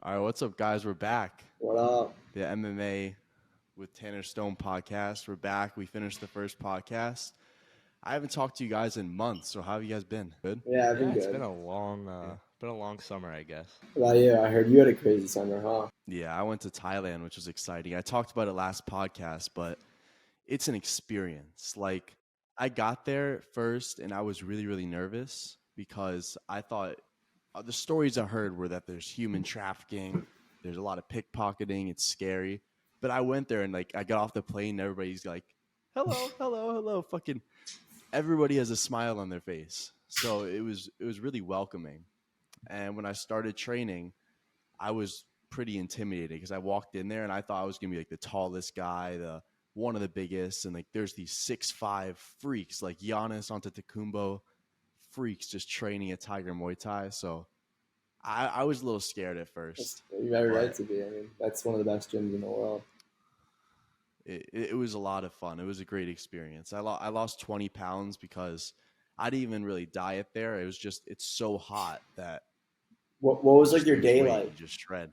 All right, what's up, guys? We're back. What up? The MMA with Tanner Stone podcast. We're back. We finished the first podcast. I haven't talked to you guys in months, so how have you guys been? Good? Yeah, I've Yeah, been it's good. been a long summer, I guess. Well, yeah, I heard you had a crazy summer, huh? Yeah, I went to Thailand, which was exciting. I talked about it last podcast, but it's an experience. Like, I got there first and I was really, really nervous because I thought the stories I heard were that there's human trafficking, there's a lot of pickpocketing, it's scary. But I went there and like I got off the plane and everybody's like, hello, hello, hello. Fucking everybody has a smile on their face. So it was really welcoming. And when I started training, I was pretty intimidated because I walked in there and I thought I was gonna be like the tallest guy, the one of the biggest, and like there's these 6'5" freaks like Giannis Antetokounmpo freaks just training at Tiger Muay Thai. So I was a little scared at first. You're very right but to be. I mean, that's one of the best gyms in the world. it was a lot of fun. It was a great experience. I lost 20 pounds because I didn't even really diet there. It was just it's so hot that What was just like your lose day weight like? and just shred.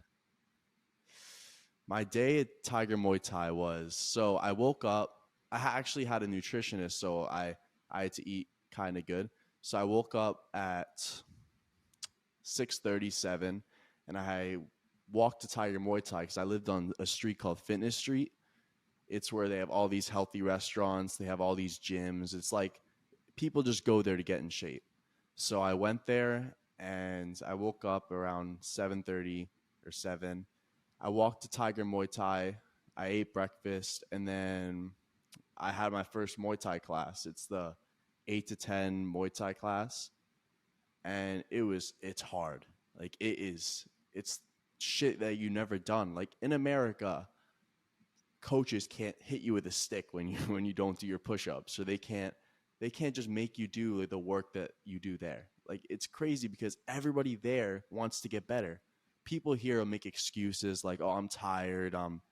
My day at Tiger Muay Thai was so I woke up. Actually had a nutritionist, so I had to eat kind of good. So I woke up at 6:37, and I walked to Tiger Muay Thai because I lived on a street called Fitness Street. It's where they have all these healthy restaurants. They have all these gyms. It's like people just go there to get in shape. So I went there and I woke up around 7:30 or 7. I walked to Tiger Muay Thai. I ate breakfast and then I had my first Muay Thai class. It's the 8 to 10 Muay Thai class and it's hard. Like it's shit that you never done. Like in America, coaches can't hit you with a stick when you when you don't do your push-ups. So they can't just make you do like the work that you do there. Like it's crazy because everybody there wants to get better. People here will make excuses like, "Oh, I'm tired, I'm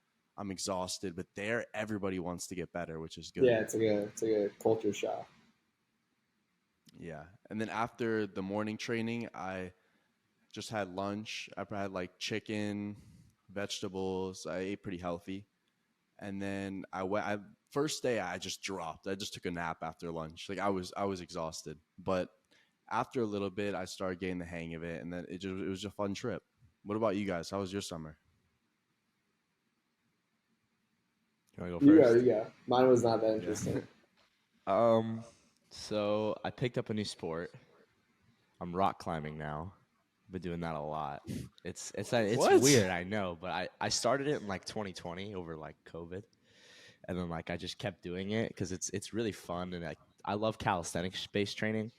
exhausted," but there everybody wants to get better, which is good. Yeah, it's like a culture shock. Yeah. And then after the morning training, I just had lunch. I had like chicken, vegetables. I ate pretty healthy. And then first day I just dropped. I just took a nap after lunch. Like I was exhausted. But after a little bit I started getting the hang of it and then it was a fun trip. What about you guys? How was your summer? You want to go You go, first? you go. Mine was not that Yeah. interesting. So I picked up a new sport. I'm rock climbing now. Been doing that a lot. It's What? weird, I know, but I started it in like 2020 over like COVID, and then like I just kept doing it because it's really fun and I love calisthenics based training,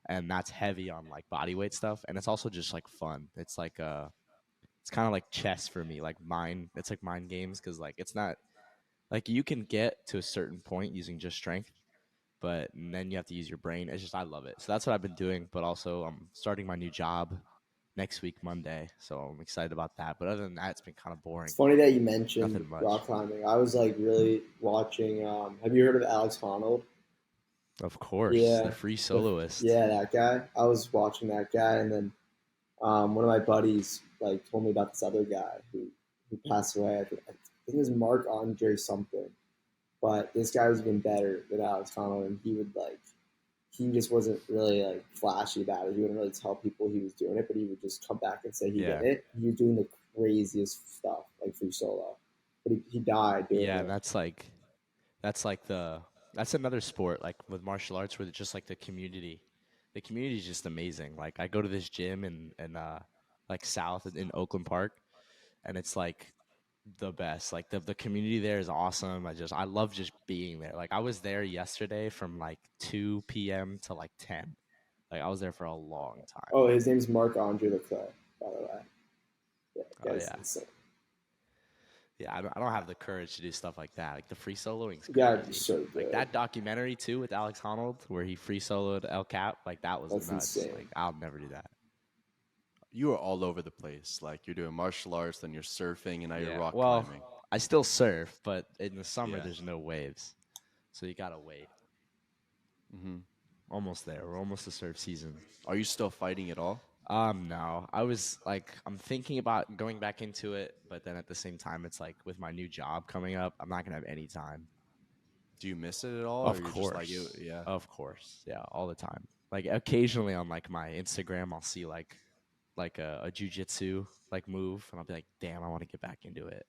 and that's heavy on like body weight stuff, and it's also just like fun. It's like it's kind of like chess for me, like mind. It's like mind games because like it's not like you can get to a certain point using just strength, but then you have to use your brain. It's just I love it. So that's what I've been doing. But also I'm starting my new job next week Monday, so I'm excited about that. But other than that, it's been kind of boring. It's funny that you mentioned Nothing much. rock climbing. I was like really watching. Have you heard of Alex Honnold? Of course, Yeah, the free the, soloist. yeah, that guy. I was watching that guy, and then one of my buddies like told me about this other guy who passed away. I think it was Mark Andre something. But this guy was even better than Alex Honnold, and he just wasn't really like flashy about it. He wouldn't really tell people he was doing it, but he would just come back and say he Yeah. did it. He was doing the craziest stuff, like free solo. But he died doing Yeah, it. that's like that's another sport like with martial arts where it's just like the community. The community is just amazing. Like I go to this gym in like south in Oakland Park, and it's like the best. Like the community there is awesome. I love just being there. Like I was there yesterday from like 2 p.m. to like 10. Like I was there for a long time. Oh, his name's Mark Andre Leclerc, by the way. Yeah, Oh guy's yeah. insane. Yeah, I don't have the courage to do stuff like that. Like the free soloing's The guy is crazy. so Like good. that documentary too with Alex Honnold where he free soloed El Cap, like that was That's nuts. insane. Like I'll never do that. You are all over the place. Like you're doing martial arts, then you're surfing, and now you're Yeah. rock Well, climbing. I still surf, but in the summer Yeah. there's no waves. So you gotta wait. Hmm. Almost there. We're almost to surf season. Are you still fighting at all? No. I was like, I'm thinking about going back into it, but then at the same time, it's like with my new job coming up, I'm not gonna have any time. Do you miss it at all, or Of you're just like, course. yeah, Of course. Yeah, all the time. Like occasionally on like my Instagram, I'll see like a jujitsu like move, and I'll be like, damn, I want to get back into it.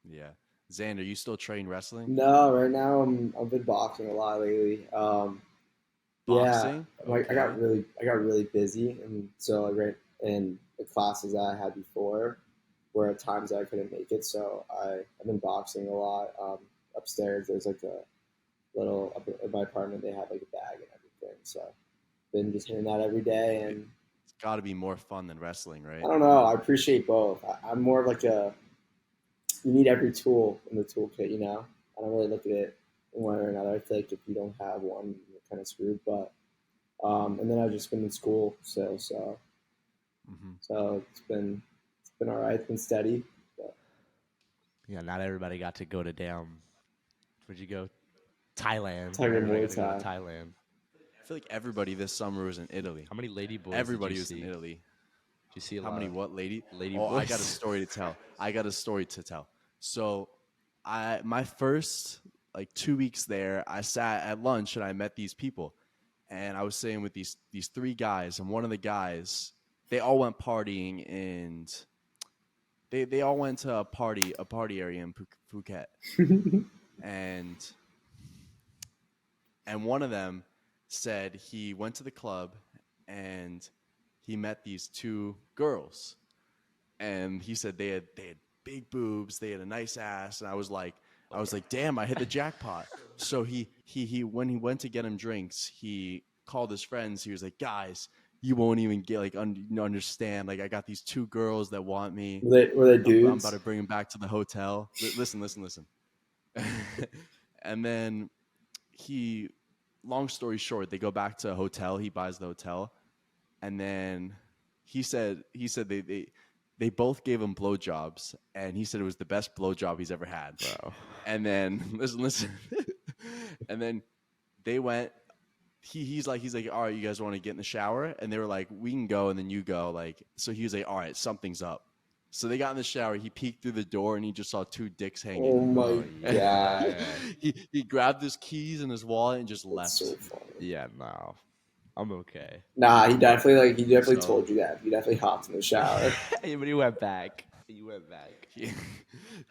yeah? Xander, you still train wrestling, No, right now I've been boxing a lot lately. Yeah, boxing? like Okay, I got really busy, and so I ran in the classes that I had before, where at times I couldn't make it. So I've been boxing a lot. Upstairs, there's like a little up in my apartment. They have like a bag and everything. So been just hitting that every day, and it's got to be more fun than wrestling, I right? don't know. I appreciate both. I'm more of like a you need every tool in the toolkit. I don't really look at it one or another. I feel like if you don't have one, you're kind of screwed. But and then I've just been in school, Hmm. so it's been all right. It's been steady. But Yeah, not everybody got to go to damn. Where'd you go? Thailand. Not Tiger everybody Muay got to go to Thai. Thailand. I feel like everybody this summer was in Italy. How many lady boys did you Everybody was in see? Did Italy. you see a How lot many of what lady? lady Oh, I got a boys? story to tell. I got a story to tell. So, my first like 2 weeks there, I sat at lunch and I met these people, and I was sitting with these three guys, and one of the guys, they all went partying, and they all went to a party area in Phuket, and one of them said he went to the club and he met these two girls, and he said they had big boobs, they had a nice ass, and I was like, damn, I hit the jackpot. So he when he went to get him drinks, he called his friends. He was like, guys, you won't even get like understand. Like, I got these two girls that want me. Were they I'm about dudes? to bring them back to the hotel. Listen. And then he, long story short, they go back to a hotel. He buys the hotel, and then he said they both gave him blowjobs, and he said it was the best blowjob he's ever had. Bro. And then listen, and then they went. He's like, all right, you guys want to get in the shower? And they were like, we can go, and then you go. Like, so he was like, all right, something's up. So they got in the shower. He peeked through the door, and he just saw two dicks hanging. Oh my Oh god, yeah. he grabbed his keys and his wallet and just that's so left. funny. Yeah, no. I'm okay. Nah, he definitely So told you that. He definitely hopped in the shower. Hey, but he went back. He went back.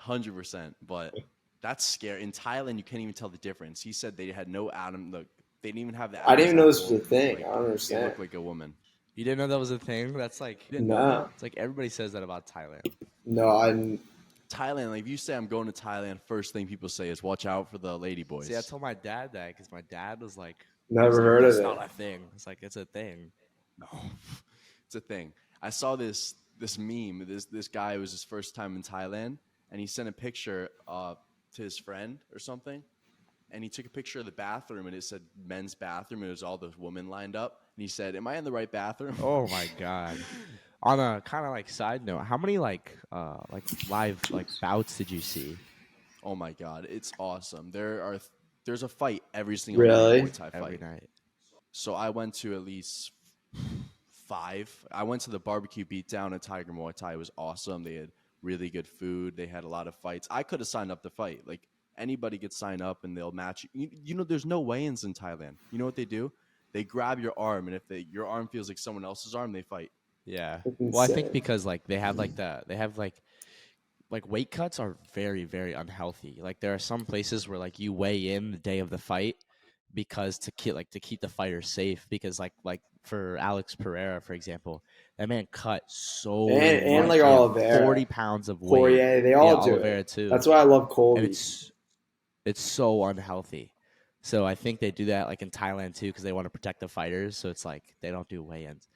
100%. But that's scary. In Thailand, you can't even tell the difference. He said they had no Adam. Look, they didn't even have the I didn't Adam's even know this apple. was a thing. Like, I don't they understand. look like a woman. You didn't know that was a thing? That's like You didn't know Nah, that? it's like everybody says that about Thailand. no, I Thailand, like, if you say I'm going to Thailand, first thing people say is watch out for the lady boys. See, I told my dad that because my dad was like, never heard "That's of not it. a thing." It's like it's a thing. No, it's a thing. I saw this meme. This guy, it was his first time in Thailand, and he sent a picture to his friend or something, and he took a picture of the bathroom, and it said men's bathroom, and it was all those women lined up, and he said, "Am I in the right bathroom?" Oh my god. On a kind of like side note, how many like live like bouts did you see? Oh my god, it's awesome. There's a fight every single night, Really? Muay Thai Every fight. night? So I went to at least five. I went to the barbecue beatdown at Tiger Muay Thai. It was awesome. They had really good food. They had a lot of fights. I could have signed up to fight. Like, anybody could sign up and they'll match you. There's no weigh-ins in Thailand. You know what they do? They grab your arm, and if your arm feels like someone else's arm, they fight. Yeah. That's Well, I think insane. because like they have like weight cuts are very very unhealthy. Like there are some places where like you weigh in the day of the fight because to keep the fighter safe because like for Alex Pereira for example, that man cut so And much. like He had Oliveira, 40 pounds of weight. Poirier, they Yeah, all do it. Oliveira too. That's why I love And Colby. it's so unhealthy. So I think they do that like in Thailand too because they want to protect the fighters. So it's like they don't do weigh-ins.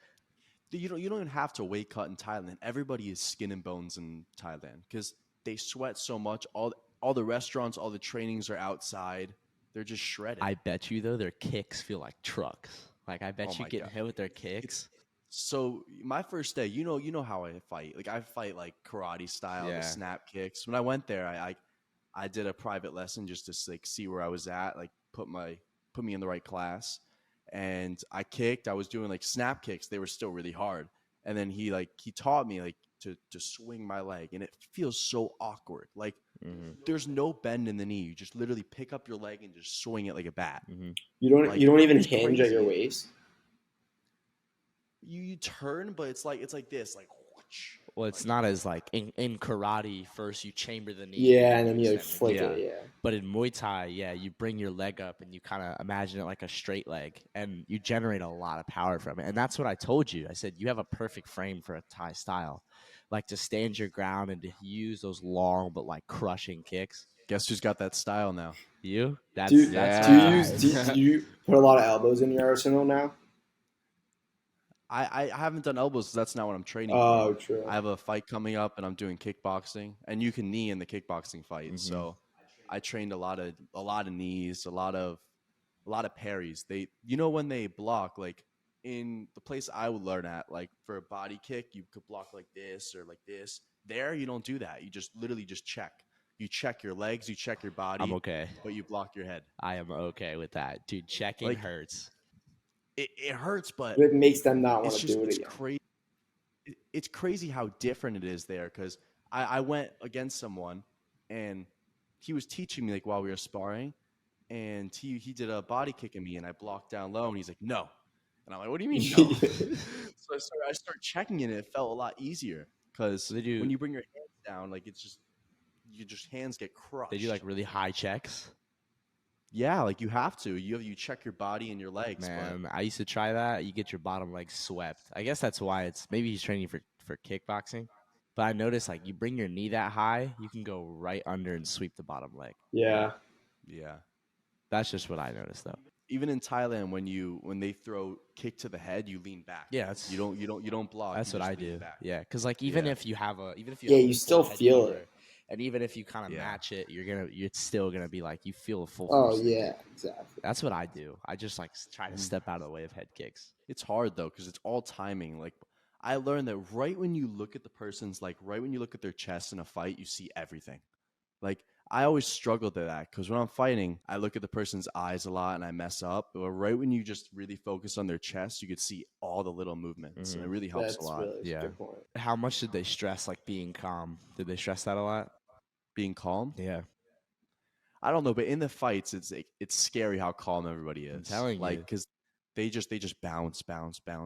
You don't even have to weight cut in Thailand. Everybody is skin and bones in Thailand because they sweat so much. All the restaurants, all the trainings are outside. They're just shredded. I bet you though their kicks feel like trucks. Like I bet Oh you my getting god. hit with their It's kicks. so my first day, you know how I fight. Like, I fight like karate style, the Yeah. snap kicks. When I went there, I did a private lesson just to like see where I was at, like put me in the right class. And I kicked. I was doing like snap kicks. They were still really hard. and then he taught me like to swing my leg, and it feels so awkward. Like there's no bend in the knee. You just literally pick up your leg and just swing it like a bat. You don't even it's hinge at your crazy. waist. You turn, but it's like this, like whoosh. Well, it's not as like in karate. First, you chamber the knee. Yeah, and then you like extend the flick knee. it. Yeah. But in Muay Thai, yeah, you bring your leg up and you kind of imagine it like a straight leg, and you generate a lot of power from it. And that's what I told you. I said you have a perfect frame for a Thai style, like to stand your ground and to use those long but like crushing kicks. Guess who's got that style now? You? That's Do, that's do you right. use do you put a lot of elbows in your arsenal now? I haven't done elbows. 'Cause that's not what I'm training Oh, for. true. I have a fight coming up, and I'm doing kickboxing, and you can knee in the kickboxing fight. So I trained a lot of knees, a lot of parries. They, when they block, like in the place I would learn at, like for a body kick, you could block like this or like this. There, you don't do that. You just literally just check. You check your legs, you check your body. I'm okay. But you block your head. I am okay with that, dude. Checking Like, hurts. It hurts, but It makes them not want it's to just do it it's again. crazy. It's crazy how different it is there, because I went against someone and he was teaching me like while we were sparring, and he did a body kick at me and I blocked down low, and he's like, no. And I'm like, what do you mean no? So I start checking it, and it felt a lot easier, because when you bring your hands down, like it's just your hands get crushed. They do like really high checks. Yeah, like you have to. You check your body and your legs. Man, I used to try that. You get your bottom leg swept. I guess that's why maybe he's training for kickboxing. But I noticed like you bring your knee that high, you can go right under and sweep the bottom leg. Yeah. Yeah. That's just what I noticed though. Even in Thailand, when they throw kick to the head, you lean back. Yeah, you don't block. That's you what just I lean do. back. Yeah, because like even if you have a you still full head feel cover, it. and even if you kind of match it, you're still gonna be like you feel a full. Oh 360. yeah, exactly. That's what I do. I just like try to step out of the way of head kicks. It's hard though, because it's all timing. Like I learned that right when you look at the person's, like right when you look at their chest in a fight, you see everything. Like I always struggled with that, because when I'm fighting, I look at the person's eyes a lot and I mess up. But right when you just really focus on their chest, you could see all the little movements, and it really helps a lot. Really a good point. How much did they stress like being calm? Did they stress that a lot? Being calm? Yeah. I don't know, but in the fights, it's scary how calm everybody is. I'm telling you, because they just bounce.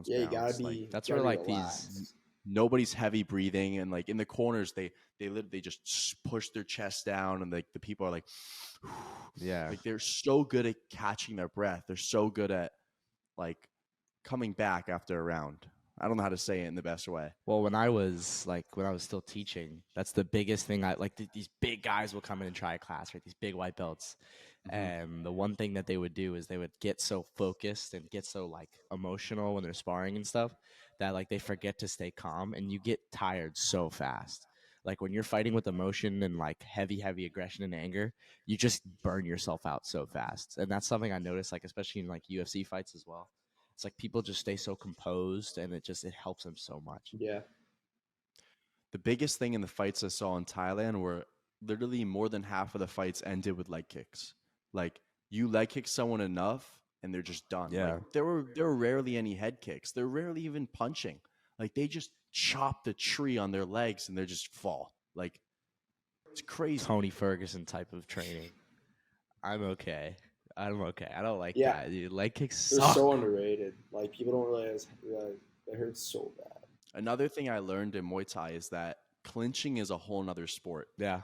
Yeah, you gotta be. Like, that's where like relaxed. nobody's heavy breathing, and like in the corners, they just push their chest down, and like the people are like, yeah, like they're so good at catching their breath. They're so good at like coming back after a round. I don't know how to say it in the best way. Well, when I was still teaching, that's the biggest thing. I like these big guys will come in and try a class, right? These big white belts. And the one thing that they would do is they would get so focused and get so like emotional when they're sparring and stuff that like they forget to stay calm, and you get tired so fast. Like when you're fighting with emotion and like heavy aggression and anger, you just burn yourself out so fast. And that's something I noticed, like especially in like UFC fights as well. It's like people just stay so composed, and it helps them so much. Yeah. The biggest thing in the fights I saw in Thailand were literally more than half of the fights ended with leg kicks. Like you leg kick someone enough and they're just done. Yeah. Like, there were rarely any head kicks. They're rarely even punching. Like they just chop the tree on their legs and they just fall. Like it's crazy. Tony Ferguson type of training. I'm okay. I don't like Yeah. that. Dude, leg kicks They're suck. so underrated. Like people don't realize it hurts so bad. Another thing I learned in Muay Thai is that clinching is a whole nother sport. Yeah.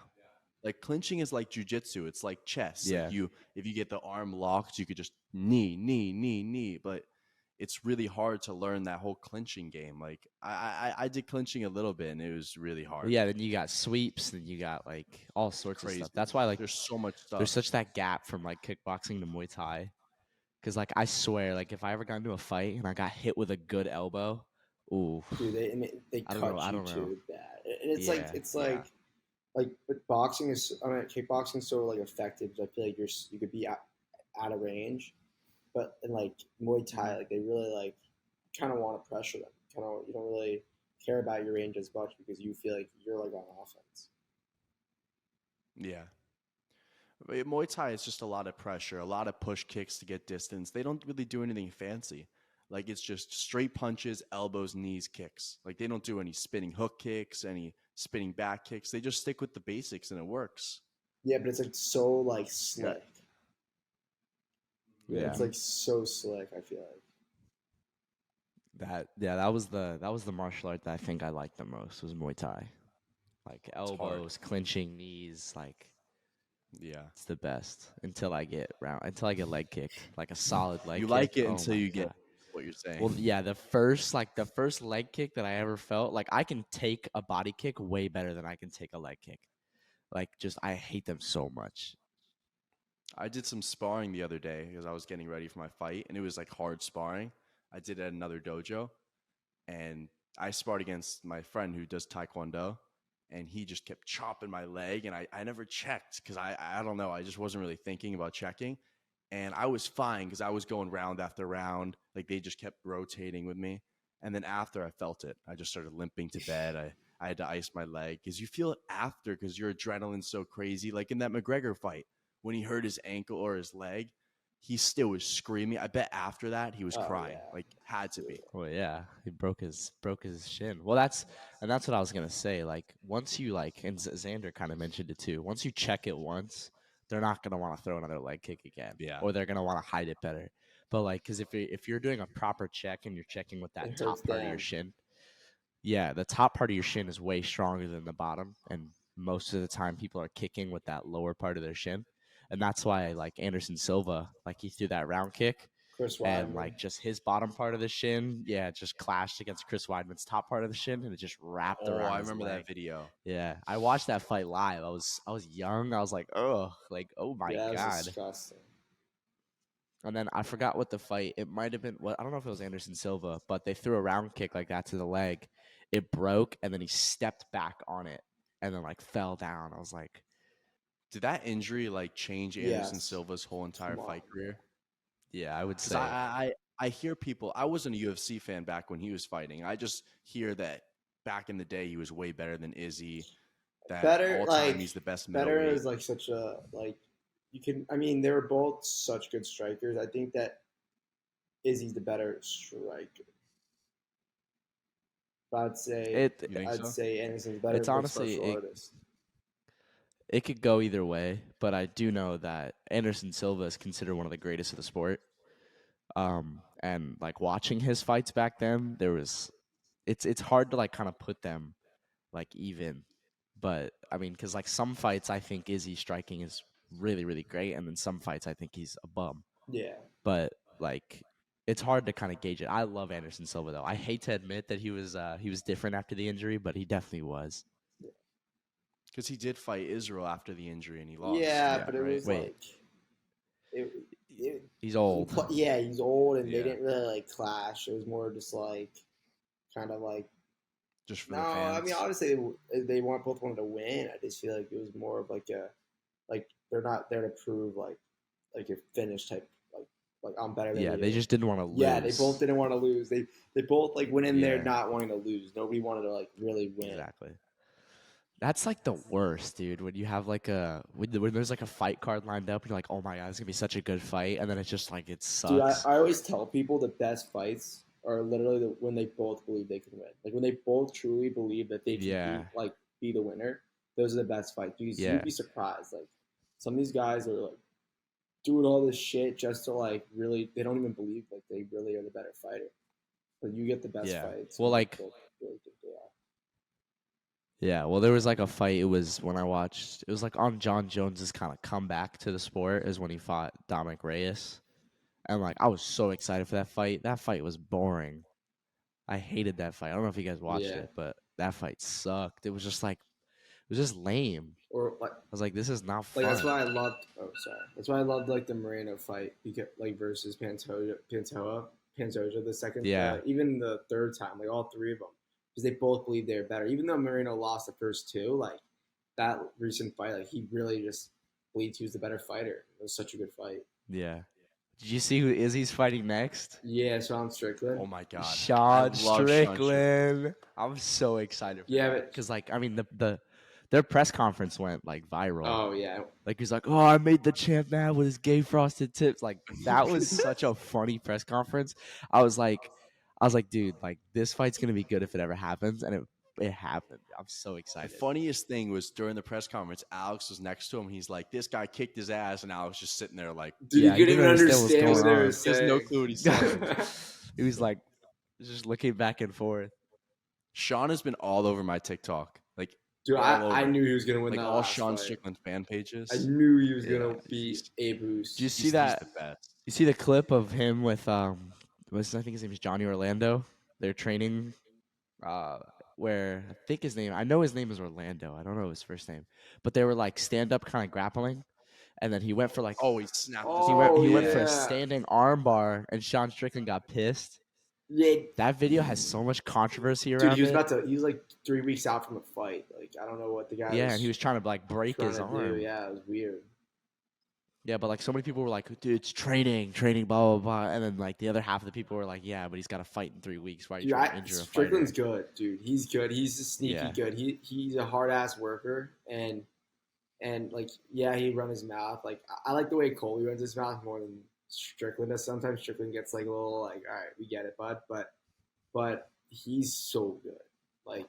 Like clinching is like jujitsu. It's like chess. Yeah. Like if you get the arm locked, you could just knee. But it's really hard to learn that whole clinching game. Like I did clinching a little bit, and it was really hard. Yeah, then you got sweeps, then you got like all sorts of stuff. That's why like there's so much stuff. There's such that gap from like kickboxing to Muay Thai. Cause like I swear, like if I ever got into a fight and I got hit with a good elbow, ooh. Dude, they cut you too bad. And it's like but boxing is kickboxing is so like effective. I feel like you could be out of range. But in like Muay Thai, like they really like kind of want to pressure them. You don't really care about your range as much because you feel like you're like on offense. Yeah. But Muay Thai is just a lot of pressure, a lot of push kicks to get distance. They don't really do anything fancy. Like it's just straight punches, elbows, knees, kicks. Like they don't do any spinning hook kicks, any spinning back kicks. They just stick with the basics and it works. Yeah, but it's like so like Yeah. slick. Yeah, Yeah. it's like so slick. I feel like. That was the martial art that I think I liked the most was Muay Thai. Like hard. elbows, clinching knees, like Yeah. it's the best until I get leg kicked, like a solid leg You kick. like it Oh until my you get God. what you're saying. Well, yeah, the first leg kick that I ever felt, like I can take a body kick way better than I can take a leg kick. Like just I hate them so much. I did some sparring the other day because I was getting ready for my fight, and it was like hard sparring. I did it at another dojo, and I sparred against my friend who does taekwondo, and he just kept chopping my leg, and I never checked because I don't know, I just wasn't really thinking about checking, and I was fine because I was going round after round, like they just kept rotating with me, and then after I felt it, I just started limping to bed. I had to ice my leg because you feel it after because your adrenaline's so crazy. Like in that McGregor fight, when he hurt his ankle or his leg, he still was screaming. I bet after that he was Oh, crying, yeah. like had to be. Well, yeah, he broke his shin. Well, that's what I was gonna say. Like once you and Xander kind of mentioned it too. Once you check it once, they're not gonna want to throw another leg kick again, Yeah. or they're gonna want to hide it better. But like, because if you're doing a proper check and you're checking with that It top hurts part of your down. shin, yeah, the top part of your shin is way stronger than the bottom, and most of the time people are kicking with that lower part of their shin, and that's why like Anderson Silva, like he threw that round kick Chris and Weidman. like just his bottom part of the shin, yeah, just clashed against Chris Weidman's top part of the shin, and it just wrapped Oh, around I his remember leg. that video. Yeah, I watched that fight live. I was young. I was like, oh, like oh my Yeah, that was God. disgusting. And then I forgot what the fight. It might have been what I don't know if it was Anderson Silva, but they threw a round kick like that to the leg. It broke, and then he stepped back on it, and then like fell down. I was like, Did that injury like change Anderson Yes. Silva's whole entire Come on. fight career? yeah, I would Because say I hear people. I wasn't a UFC fan back when he was fighting. I just hear that back in the day he was way better than Izzy. That Better, all like time he's the best better middleweight. is like such a like you can. I mean, they were both such good strikers. I think that Izzy's the better striker. But I'd say it. You think I'd so? say Anderson's better It's mixed honestly martial artist. it could go either way, but I do know that Anderson Silva is considered one of the greatest of the sport. And like watching his fights back then, it's hard to like kind of put them like even, but I mean, because like some fights I think Izzy striking is really really great, and then some fights I think he's a bum. Yeah. But like it's hard to kind of gauge it. I love Anderson Silva though. I hate to admit that he was different after the injury, but he definitely was. Because he did fight Israel after the injury and he lost. Yeah, Yeah, but it right? was Wait. like it, He's old. yeah, he's old, and Yeah. they didn't really like clash. It was more just like kind of like Just for no. the fans. I mean, obviously they both wanted to win. I just feel like it was more of like a like they're not there to prove like a finish type like I'm better than Yeah, you. they just didn't want to lose. Yeah, they both didn't want to lose. They both like went in there Yeah. not wanting to lose. Nobody wanted to like really win. Exactly. That's like the worst, dude. When you have like when there's like a fight card lined up, and you're like, oh my God, it's gonna be such a good fight, and then it's just like it sucks. Dude, I always tell people the best fights are literally when they both believe they can win. Like when they both truly believe that they can be the winner. Those are the best fights because Yeah. you'd be surprised. Like some of these guys are like doing all this shit just to like really they don't even believe like they really are the better fighter. But you get the best fights. Well, when like they both really think they are. yeah, well, there was like a fight. It was when I watched. It was like on John Jones's kind of comeback to the sport is when he fought Dominic Reyes, and like I was so excited for that fight. That fight was boring. I hated that fight. I don't know if you guys watched Yeah. it, but that fight sucked. It was just like it was just lame. Or like I was like, this is not fun. like that's why I loved. Oh, sorry. That's why I loved like the Moreno fight because like versus Pantoja the second. Yeah. Even the third time, like all three of them, because they both believed they were better. Even though Moreno lost the first two, like that recent fight, like he really just believed he was the better fighter. It was such a good fight. Yeah. Did you see who Izzy's fighting next? Yeah, Sean Strickland. Oh my God. Sean I love Sean Strickland. I'm so excited for Yeah, that. but- Because like I mean the Their press conference went like viral. Oh yeah. Like he's like, "Oh, I made the champ man with his gay frosted tips." Like that was such a funny press conference. I was like, dude, like this fight's gonna be good if it ever happens, and it happened. I'm so The excited. funniest thing was during the press conference, Alex was next to him. He's like, "This guy kicked his ass," and Alex just sitting there like, Dude, Yeah, you he couldn't even didn't understand understand what's what they going were on. he has no saying. clue what he's saying. He was like just looking back and forth. Sean has been all over my TikTok, like Dude, all I over. knew he was gonna win Like that all last Sean fight. Strickland fan pages. I knew he was Yeah, gonna beat Abe Hoos. Do you see he's that? the best. You see the clip of him with I think his name is Johnny Orlando. They're training where I know his name is Orlando. I don't know his first name. But they were like stand up kind of grappling, and then he went for like Oh, he snapped. Oh, his neck. he went for a yeah. standing arm bar, and Sean Strickland got pissed. Yeah, That video has so much controversy dude, around he was it. about to. He was like 3 weeks out from the fight. Like I don't know what the guy Yeah, was and he was trying to like break trying his to arm. do. Yeah, it was weird. Yeah, but like so many people were like, dude, it's training, blah blah blah, and then like the other half of the people were like, yeah, but he's got to fight in 3 weeks. Why are you Dude, trying to injure a fighter? Strickland's good, dude. He's good. He's just sneaky Yeah. good. He's a hard ass worker, and like yeah, he'd run his mouth. Like I like the way Colby runs his mouth more than Strickland does. Sometimes Strickland gets like a little like, all right, we get it, bud, but he's so good. Like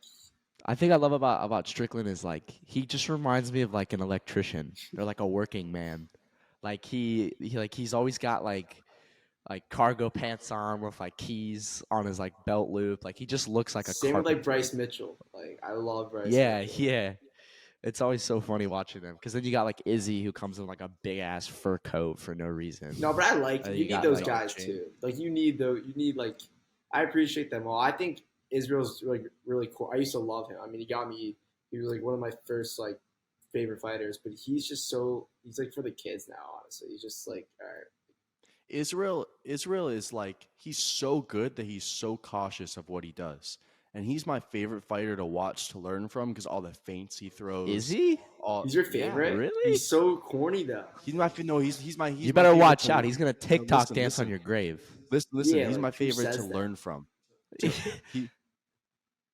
I think I love about Strickland is like he just reminds me of like an electrician or like a working man. Like he's always got like cargo pants on with like keys on his like belt loop. Like he just looks like a same with carpenter. like Bryce Mitchell. Like I love Bryce. Yeah, Mitchell. yeah. It's always so funny watching them because then you got like Izzy who comes in like a big ass fur coat for no reason. No, but I like You you need got, those like, guys Chain. too. Like you need like I appreciate them all. I think Israel's like really cool. I used to love him. I mean, he was like one of my first like favorite fighters. But he's just he's like for the kids now. Honestly, he's just like all right. Israel is like he's so good that he's so cautious of what he does. And he's my favorite fighter to watch to learn from because all the feints he throws. Is he? He's your Yeah, favorite? really? He's so corny though. he's my he's my You my better favorite watch to- out. He's gonna TikTok dance on listen. your grave. Listen. Yeah, He's like, my who favorite says to that? learn from.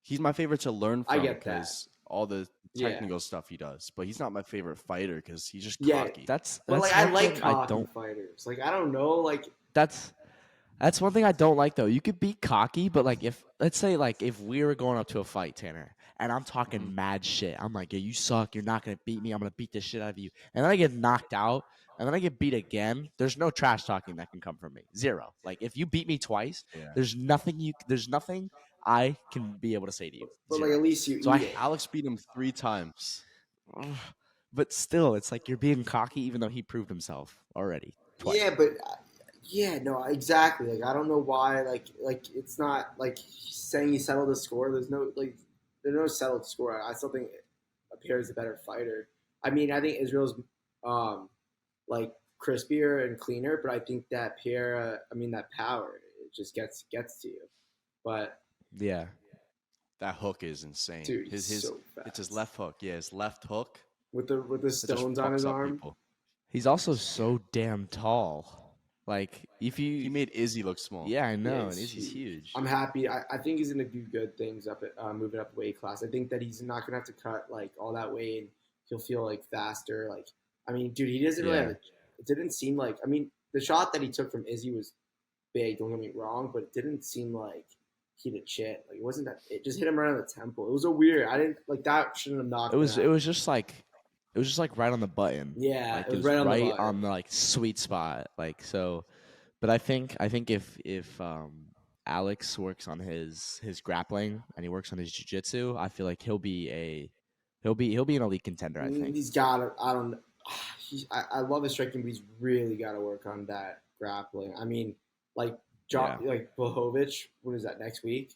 He's my favorite to learn I from get that. because all the Yeah. technical stuff he does. But he's not my favorite fighter because he's just Yeah. cocky. That's But like I one like thing I cocky don't. fighters. Like I don't know. Like That's one thing I don't like though. You could be cocky, but like if let's say like if we were going up to a fight, Tanner, and I'm talking Mhm. mad shit. I'm like, yeah, you suck. You're not gonna beat me. I'm gonna beat the shit out of you. And then I get knocked out, and then I get beat again. There's no trash talking that can come from me. Zero. Like if you beat me twice, Yeah. there's nothing I can be able to say to you. but like Zero. at least you So eat it. Alex beat him 3 times. But still, it's like you're being cocky, even though he proved himself already twice. Yeah, but yeah, no, exactly. Like I don't know why. Like it's not like saying he settled the score. There's no settled score. I still think Pierre's a better fighter. I mean, I think Israel's like crispier and cleaner, but I think that Pierre, that power, it just gets to you. But Yeah. That hook is insane. dude, he's his so fast. It's his left hook. Yeah, his left hook. with the It just stones on his fucks up arm. people. He's also so damn tall. Like if He you, made Izzy look small. yeah, I know, Yeah, and he's he's huge. I'm happy. I think he's gonna do good things up at moving up weight class. I think that he's not gonna have to cut like all that weight, and he'll feel like faster. Like I mean, dude, he doesn't really Yeah. have. It didn't seem like. I mean, the shot that he took from Izzy was big. Don't get me wrong, but it didn't seem like he did shit. Like it wasn't that. It just hit him right on the temple. It was a weird. I didn't like that. Shouldn't have knocked. It was him out. just like right on the button. Yeah, Like it was right on the button. on the like sweet spot. Like so, but I think if Alex works on his grappling and he works on his jiu-jitsu, I feel like he'll be an elite contender. I think. He's got to. I don't. I love his striking, but he's really got to work on that grappling. I mean, like like Blahovic. What is that next week?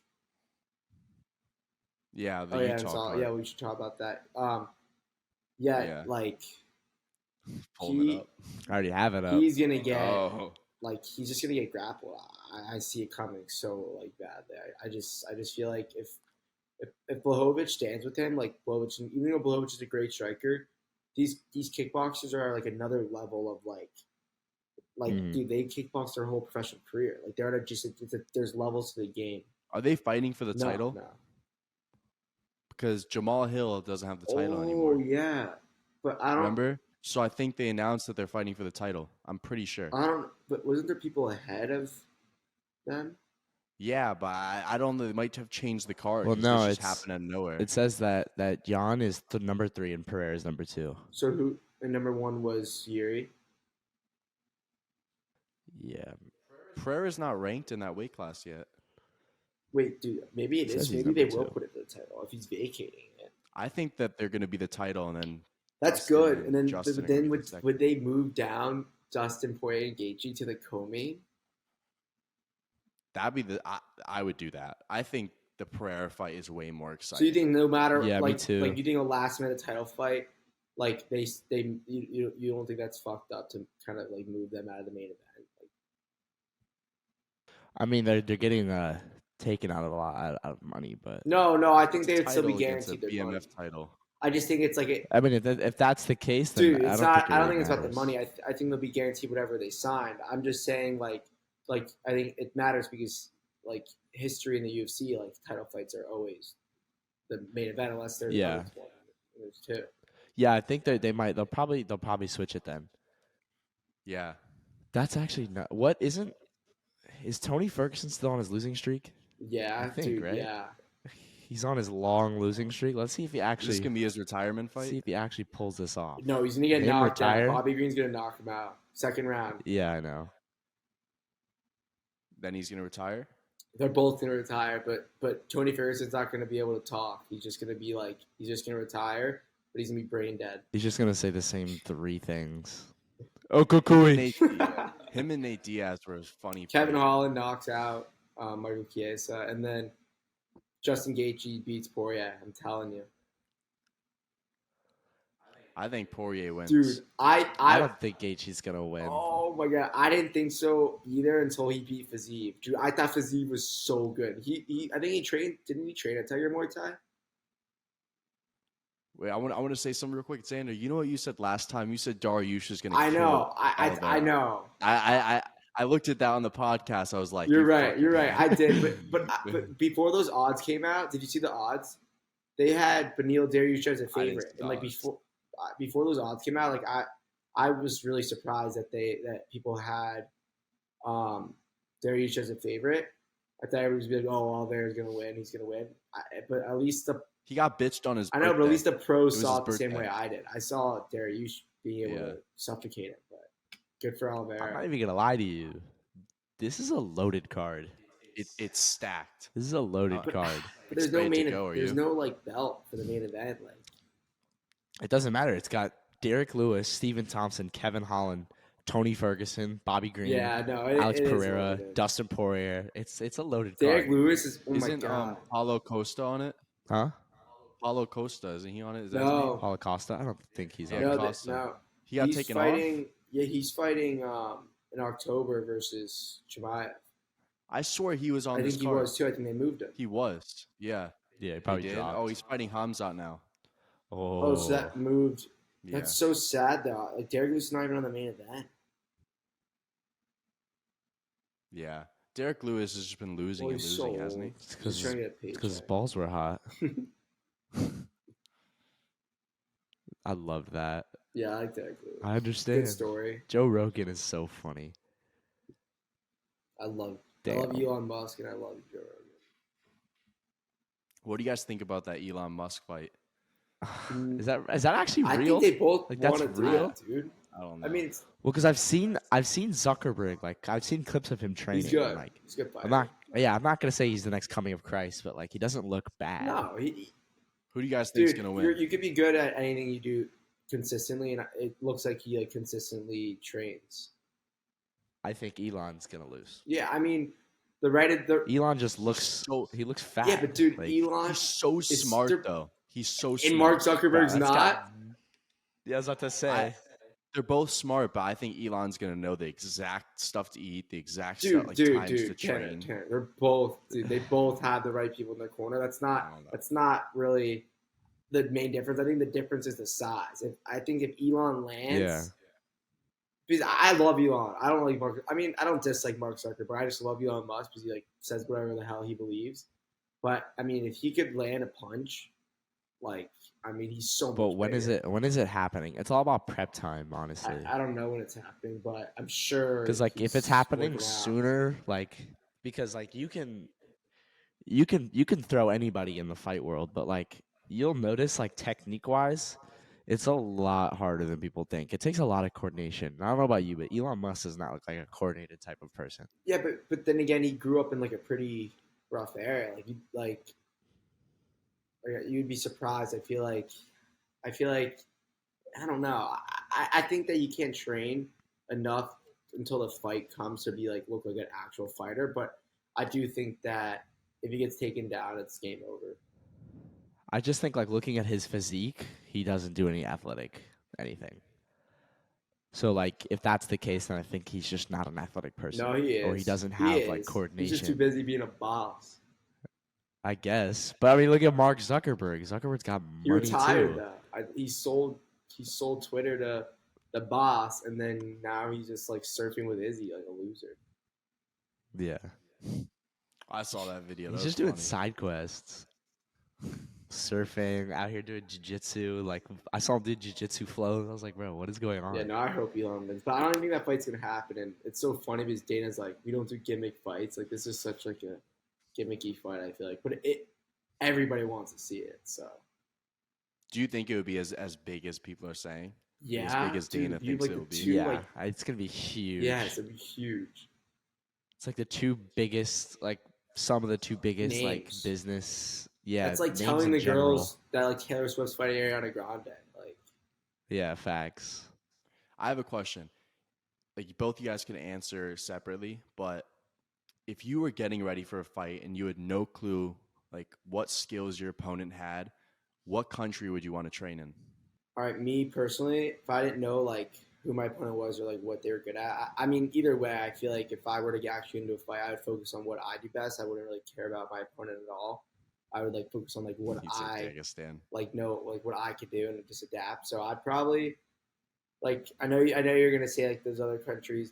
Yeah, the Oh yeah, Utah card. yeah. We should talk about that. Yeah. Like Pulling it up. I already have it up. he's gonna get Oh, he's just gonna get grappled. I see it coming so like bad there. I just feel like if Blahovic stands with him, like Blahovic, even though Blahovic is a great striker, these kickboxers are like another level of like dude, they kickbox their whole professional career. Like they're just there's levels to the game. are they fighting for the title? No. because Jamal Hill doesn't have the title Oh anymore. yeah, but I don't. Remember? So I think they announced that they're fighting for the title. I'm pretty sure. I don't. But wasn't there people ahead of them? Yeah, but I don't know. They might have changed the card Well, because no, this just happened out of nowhere. it says that Jan is the number 3 and Pereira is number 2. So who? And number 1 was Yuri. Yeah, Pereira's not ranked in that weight class yet. Wait, dude. Maybe it Says is. he's Maybe they number will 2. put it for the title if he's vacating it. I think that they're going to be the title, and then That's Dustin good. and And then, Justin but are gonna then be the second. would they move down Dustin Poirier and Gaethje to the co-main? That'd be I would do that. I think the Pereira fight is way more exciting. So you think no matter Yeah, me like too. like you think a last minute title fight, like you don't think that's fucked up to kind of like move them out of the main event? Like, I mean they're getting taken out of a lot out of money, but no, I think It's a they'd still be title against a guaranteed their money. BMF title. I just think it's like it, I mean if that's the case, then dude. I It's don't not. think it I don't really think it's about the matters. money. I think they'll be guaranteed whatever they signed. I'm just saying like I think it matters because like history in the UFC, like title fights are always the main event unless there's Yeah. another one. There's 2. Yeah, I think they'll probably switch it then. Yeah. That's actually not what is Tony Ferguson still on his losing streak? Yeah, I think, dude. right? Yeah. He's on his long losing streak. Let's see if he Is this actually going to be his retirement fight? see if he actually pulls this off. No, he's gonna get Him knocked retire? out. Bobby Green's gonna knock him out. Second round. Yeah, I know. Then he's going to retire? They're both gonna retire, but Tony Ferguson's not gonna be able to talk. He's just gonna be like he's just gonna retire, but he's gonna be brain dead. He's just gonna say the same 3 things. Oh, Him Kukui. and Nate Diaz were a funny. Kevin fight. Holland knocks out Michael Chiesa, and then Justin Gaethje beats Poirier. I'm telling you, I think Poirier wins. dude. I I don't think Gaethje's gonna win. oh my god, I didn't think so either until he beat Fiziev. Dude, I thought Fiziev was so good. I think he trained. Didn't he train at Tiger Muay Thai? Wait, I want to say something real quick, Xander. You know what you said last time? You said Dariush is going to. I know. I know. I looked at that on the podcast. I was like, You're "You right. fucking You're right. man." I did, but before those odds came out, did you see the odds? They had Beneil Dariush as a I didn't favorite, see the and like odds. before those odds came out, like I was really surprised that people had Dariush as a favorite. I thought everybody was like, "Oh, Oliveira's gonna win. He's gonna win." But at least He got bitched on his. I know, but at least the pros was saw his it the same birthday. way I did. I saw Dariush being able Yeah. to suffocate him, but good for I'm Oliveira. not even gonna lie to you. This is a loaded card. It's stacked. This is a loaded But- card. But there's no Excited to main. go, are There's you? no like belt for the main event. Like It doesn't matter. It's got Derek Lewis, Stephen Thompson, Kevin Holland, Tony Ferguson, Bobby Green, yeah, no, Alex it is Pereira, loaded. Dustin Poirier. It's a loaded Derek card. Lewis is. Oh my Isn't god. Paulo Costa on it? Huh? Paulo Costa, isn't he on it? Is that his name? No, Paulo Costa? I don't think he's Yeah, on no, it. Costa. no. He got He's taken fighting. off. Yeah, he's fighting in October versus Chimaev. I swear he was on I this think he card. was too. I think they moved him. He was. Yeah. Yeah, he He probably did. dropped. Oh, he's fighting Hamzat now. Oh, so that moved. Yeah. That's so sad though. Like Derek Lewis is not even on the main event. Yeah. Derek Lewis has just been losing Well, and he's losing, so hasn't he? old. It's He's trying to get paid. because his balls were hot. I love that. Yeah, I like Derek Lewis. I Good understand. story. Joe Rogan is so funny. I love Damn. Elon Musk and I love Joe Rogan. What do you guys think about that Elon Musk fight? Is that actually I real? think they both Like, that's want to real? do it, dude. I don't know. I mean, it's, Well, because I've seen Zuckerberg. Like I've seen clips of him training. he's good. And, like He's a good fighter. I'm not gonna say he's the next coming of Christ, but like he doesn't look bad. No, Who do you guys think is dude, going to win? you could be good at anything you do consistently, and it looks like he like consistently trains. I think Elon's gonna lose. Yeah, I mean, the Elon just looks So- he looks fat. yeah, but dude, Like, Elon He's so is smart, they're- though. He's so smart. and Mark Zuckerberg's that's not. yeah, I was about to say. They're both smart, but I think Elon's going to know the exact stuff to eat, the exact Dude, stuff, like times to dude, train. Tanner, they're both, dude. They both have the right people in their corner. I don't know. That's not really the main difference. I think the difference is the size. I think if Elon lands, Yeah. because I love Elon. I don't like Mark. I mean, I don't dislike Mark Zuckerberg. I just love Elon Musk because he like says whatever the hell he believes. But I mean, if he could land a punch, Like, I mean, he's so But much when is bigger. it? When is it happening? It's all about prep time, honestly. I don't know when it's happening, but I'm sure Because like if it's he's happening working out. sooner, like because like you can throw anybody in the fight world, but like you'll notice like technique wise, it's a lot harder than people think. It takes a lot of coordination. I don't know about you, but Elon Musk does not look like a coordinated type of person. Yeah, but then again, he grew up in like a pretty rough area. Like you'd be surprised. I feel like I don't know. I think that you can't train enough until the fight comes to be like look like an actual fighter. But I do think that if he gets taken down, it's game over. I just think like looking at his physique, he doesn't do any athletic anything. So like if that's the case, then I think he's just not an athletic person, No, he or he is. doesn't He have like is. He's just too coordination. busy being a boss. I guess, but I mean, look at Mark Zuckerberg. Zuckerberg's got He money retired too. though. He sold Twitter to the boss, and then now he's just like surfing with Izzy like a loser. Yeah, I saw that video. he's That was just doing funny. side quests, surfing out here doing jujitsu. Like I saw him do jujitsu flow. I was like, bro, what is going on? Yeah, no, I hope Elon wins, but I don't think that fight's gonna happen. And it's so funny because Dana's like, we don't do gimmick fights. Like this is such like a gimmicky fight. I feel like, but everybody wants to see it. So Do you think it would be as big as people are saying? As yeah, big as dude, Dana if you thinks have, it like will the be. two, Yeah, like it's gonna be huge. yeah, it's gonna be huge It's like the two biggest, like some of the two biggest, like names. business. Yeah, That's like names telling in the general. girls that like Taylor Swift's fighting Ariana Grande. Like, Yeah, facts. I have a question. Like both you guys can answer separately, but if you were getting ready for a fight and you had no clue like what skills your opponent had, what country would you want to train in? all right, me personally, if I didn't know like who my opponent was or like what they were good at, I mean, either way, I feel like if I were to get actually into a fight, I would focus on what I do best. I wouldn't really care about my opponent at all. I would like focus on like what You'd say I Dagestan. like know like what I could do and just adapt. So I'd probably like I know you're gonna say like those other countries.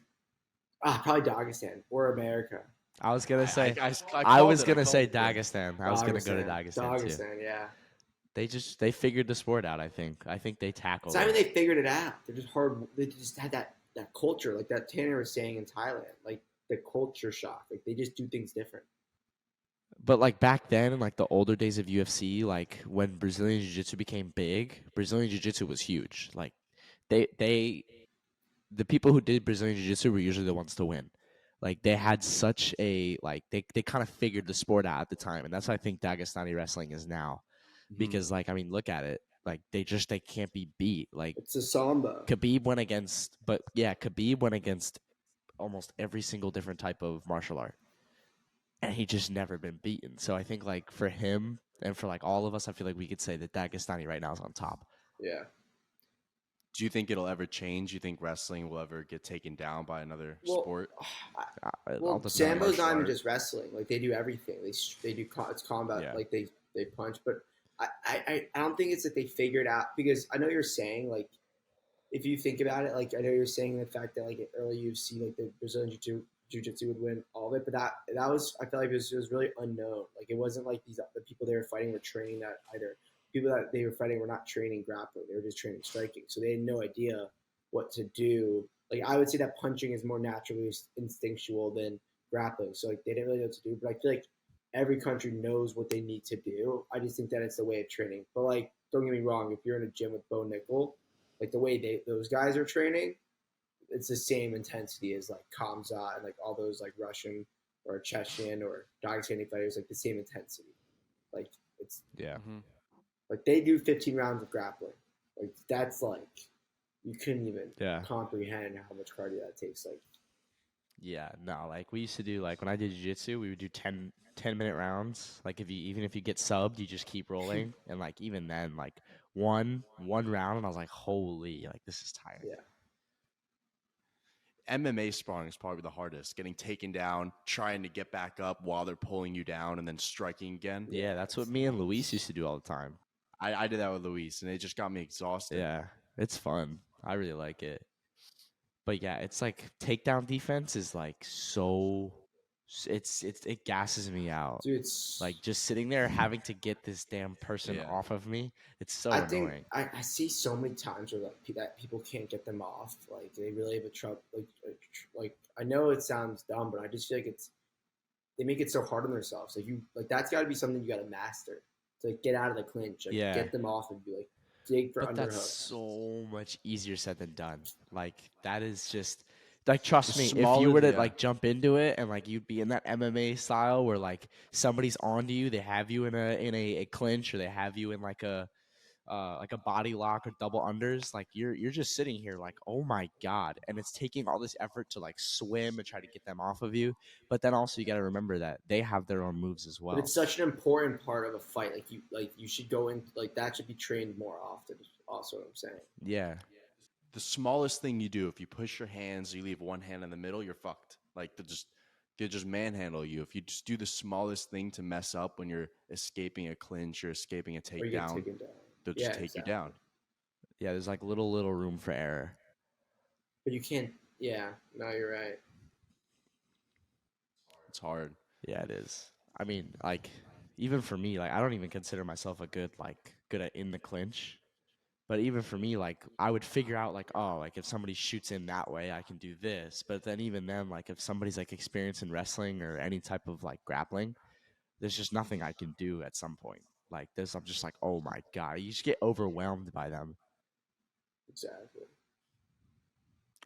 Probably Dagestan or America. I was gonna say, I I called was it. I gonna called say it. Yeah. Dagestan. I was gonna go to Dagestan too. Dagestan, yeah. They figured the sport out. I think they It's tackled not even it. they figured it out. They're just hard. They just had that culture, like that Tanner was saying in Thailand, like the culture shock. Like they just do things different. But like back then, in like the older days of UFC, like when Brazilian Jiu Jitsu became big, Brazilian Jiu Jitsu was huge. Like they the people who did Brazilian Jiu Jitsu were usually the ones to win. Like they had such a like they kind of figured the sport out at the time, and that's what I think Dagestani wrestling is now. Mhm. Because like I mean, look at it. Like they can't be beat. Like It's a samba. Khabib went against, but yeah, Khabib went against almost every single different type of martial art, and he just never been beaten. So I think like for him and for like all of us, I feel like we could say that Dagestani right now is on top. Yeah. Do you think it'll ever change? You think wrestling will ever get taken down by another Well, sport? It all well, depends on sambo's martial not even art. just wrestling. Like they do everything. They do it's combat. Yeah. Like they punch. But I don't think it's that they figured out because I know you're saying like if you think about it, like I know you're saying the fact that like in early UFC, like the Brazilian Jiu-Jitsu would win all of it, but that was I feel like it was really unknown. Like it wasn't like the people they were fighting were training that either. People that they were fighting were not training grappling; they were just training striking. So they had no idea what to do. Like I would say that punching is more naturally instinctual than grappling. So like they didn't really know what to do. But I feel like every country knows what they need to do. I just think that it's the way of training. But like, don't get me wrong, if you're in a gym with Bo Nickel like the way those guys are training, it's the same intensity as like Kamzat and like all those like Russian or Chechen or Dagestani fighters, like the same intensity. Like it's Yeah. Mm-hmm. like they do 15 rounds of grappling. Like that's like you couldn't even Yeah. comprehend how much cardio that takes. Like Yeah, no, like we used to do like when I did jiu-jitsu, we would do 10-minute rounds. Like even if you get subbed, you just keep rolling. And like even then, like one round and I was like, holy, like this is tiring. yeah, MMA sparring is probably the hardest. Getting taken down, trying to get back up while they're pulling you down, and then striking again. Yeah, that's what me and Luis used to do all the time. I did that with Luis, and it just got me exhausted. Yeah, it's fun. I really like it. But yeah, it's like takedown defense is like so It gasses me out. Dude, it's. Like just sitting there having to get this damn person Yeah. off of me. It's so I think annoying. I see so many times where that people can't get them off. Like they really have a trouble. Like I know it sounds dumb, but I just feel like they make it so hard on themselves. Like that's got to be something you got to master to like, get out of the clinch. Like Yeah. get them off and be like dig for But that's underhooks. so much easier said than done. Like that is just like trust The me, if you smaller- were to yeah. like jump into it and like you'd be in that MMA style where like somebody's onto you, they have you in a clinch or they have you in like a body lock or double unders, like you're just sitting here like, oh my god, and it's taking all this effort to like swim and try to get them off of you. But then also you got to remember that they have their own moves as well. But it's such an important part of a fight. Like you should go in like that should be trained more often. Is also what I'm saying. Yeah. The smallest thing you do, if you push your hands, you leave one hand in the middle, you're fucked. Like they'll just manhandle you. If you just do the smallest thing to mess up when you're escaping a clinch or escaping a Or you get takedown, taken down. they'll just Yeah, take exactly. you down. Yeah, there's like little room for error. But you can't. Yeah, no, you're right. It's hard. Yeah, it is. I mean, like even for me, like I don't even consider myself a good at in the clinch. But even for me, like I would figure out like, oh, like if somebody shoots in that way, I can do this. But then even then, like if somebody's like experienced in wrestling or any type of like grappling, there's just nothing I can do at some point. Like this, I'm just like, oh my god, you just get overwhelmed by them. Exactly.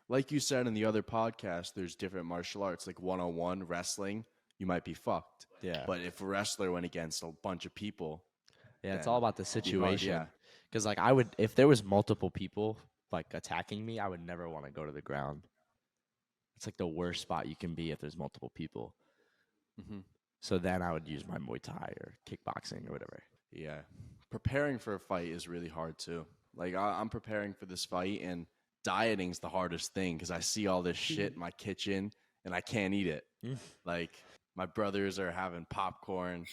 Like you said in the other podcast, there's different martial arts, like one-on-one wrestling, you might be fucked. Yeah. But if a wrestler went against a bunch of people, Yeah, it's then all about the it'd be hard, situation. yeah. Because like I would, if there was multiple people like attacking me, I would never want to go to the ground. It's like the worst spot you can be if there's multiple people. Mhm. So then I would use my Muay Thai or kickboxing or whatever. Yeah. Preparing for a fight is really hard too. Like I'm preparing for this fight, and dieting's the hardest thing because I see all this shit in my kitchen and I can't eat it. Like my brothers are having popcorn,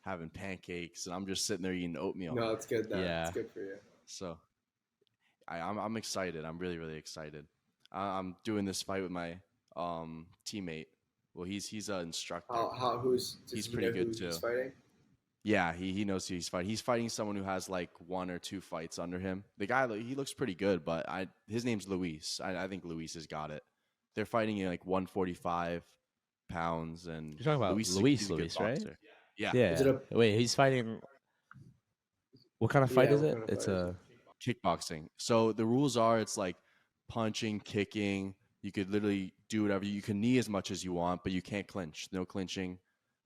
having pancakes, and I'm just sitting there eating oatmeal. No, it's good though. Yeah. It's good for you. So I'm excited. I'm really, really excited. I'm doing this fight with my teammate. Well, he's an instructor. He's pretty good too. He's fighting? Yeah, he knows who he's fighting. He's fighting someone who has like 1 or 2 fights under him. The guy, he looks pretty good, but his name's Luis. I think Luis has got it. They're fighting in like 145 pounds, and You're talking about he's a good right? boxer. Yeah. Yeah. Is it Wait, he's fighting. What kind of fight Yeah, is what it? kind of It's fight is a. Kickboxing. So the rules are it's like punching, kicking. You could literally do whatever. You can knee as much as you want, but you can't clinch. No clinching.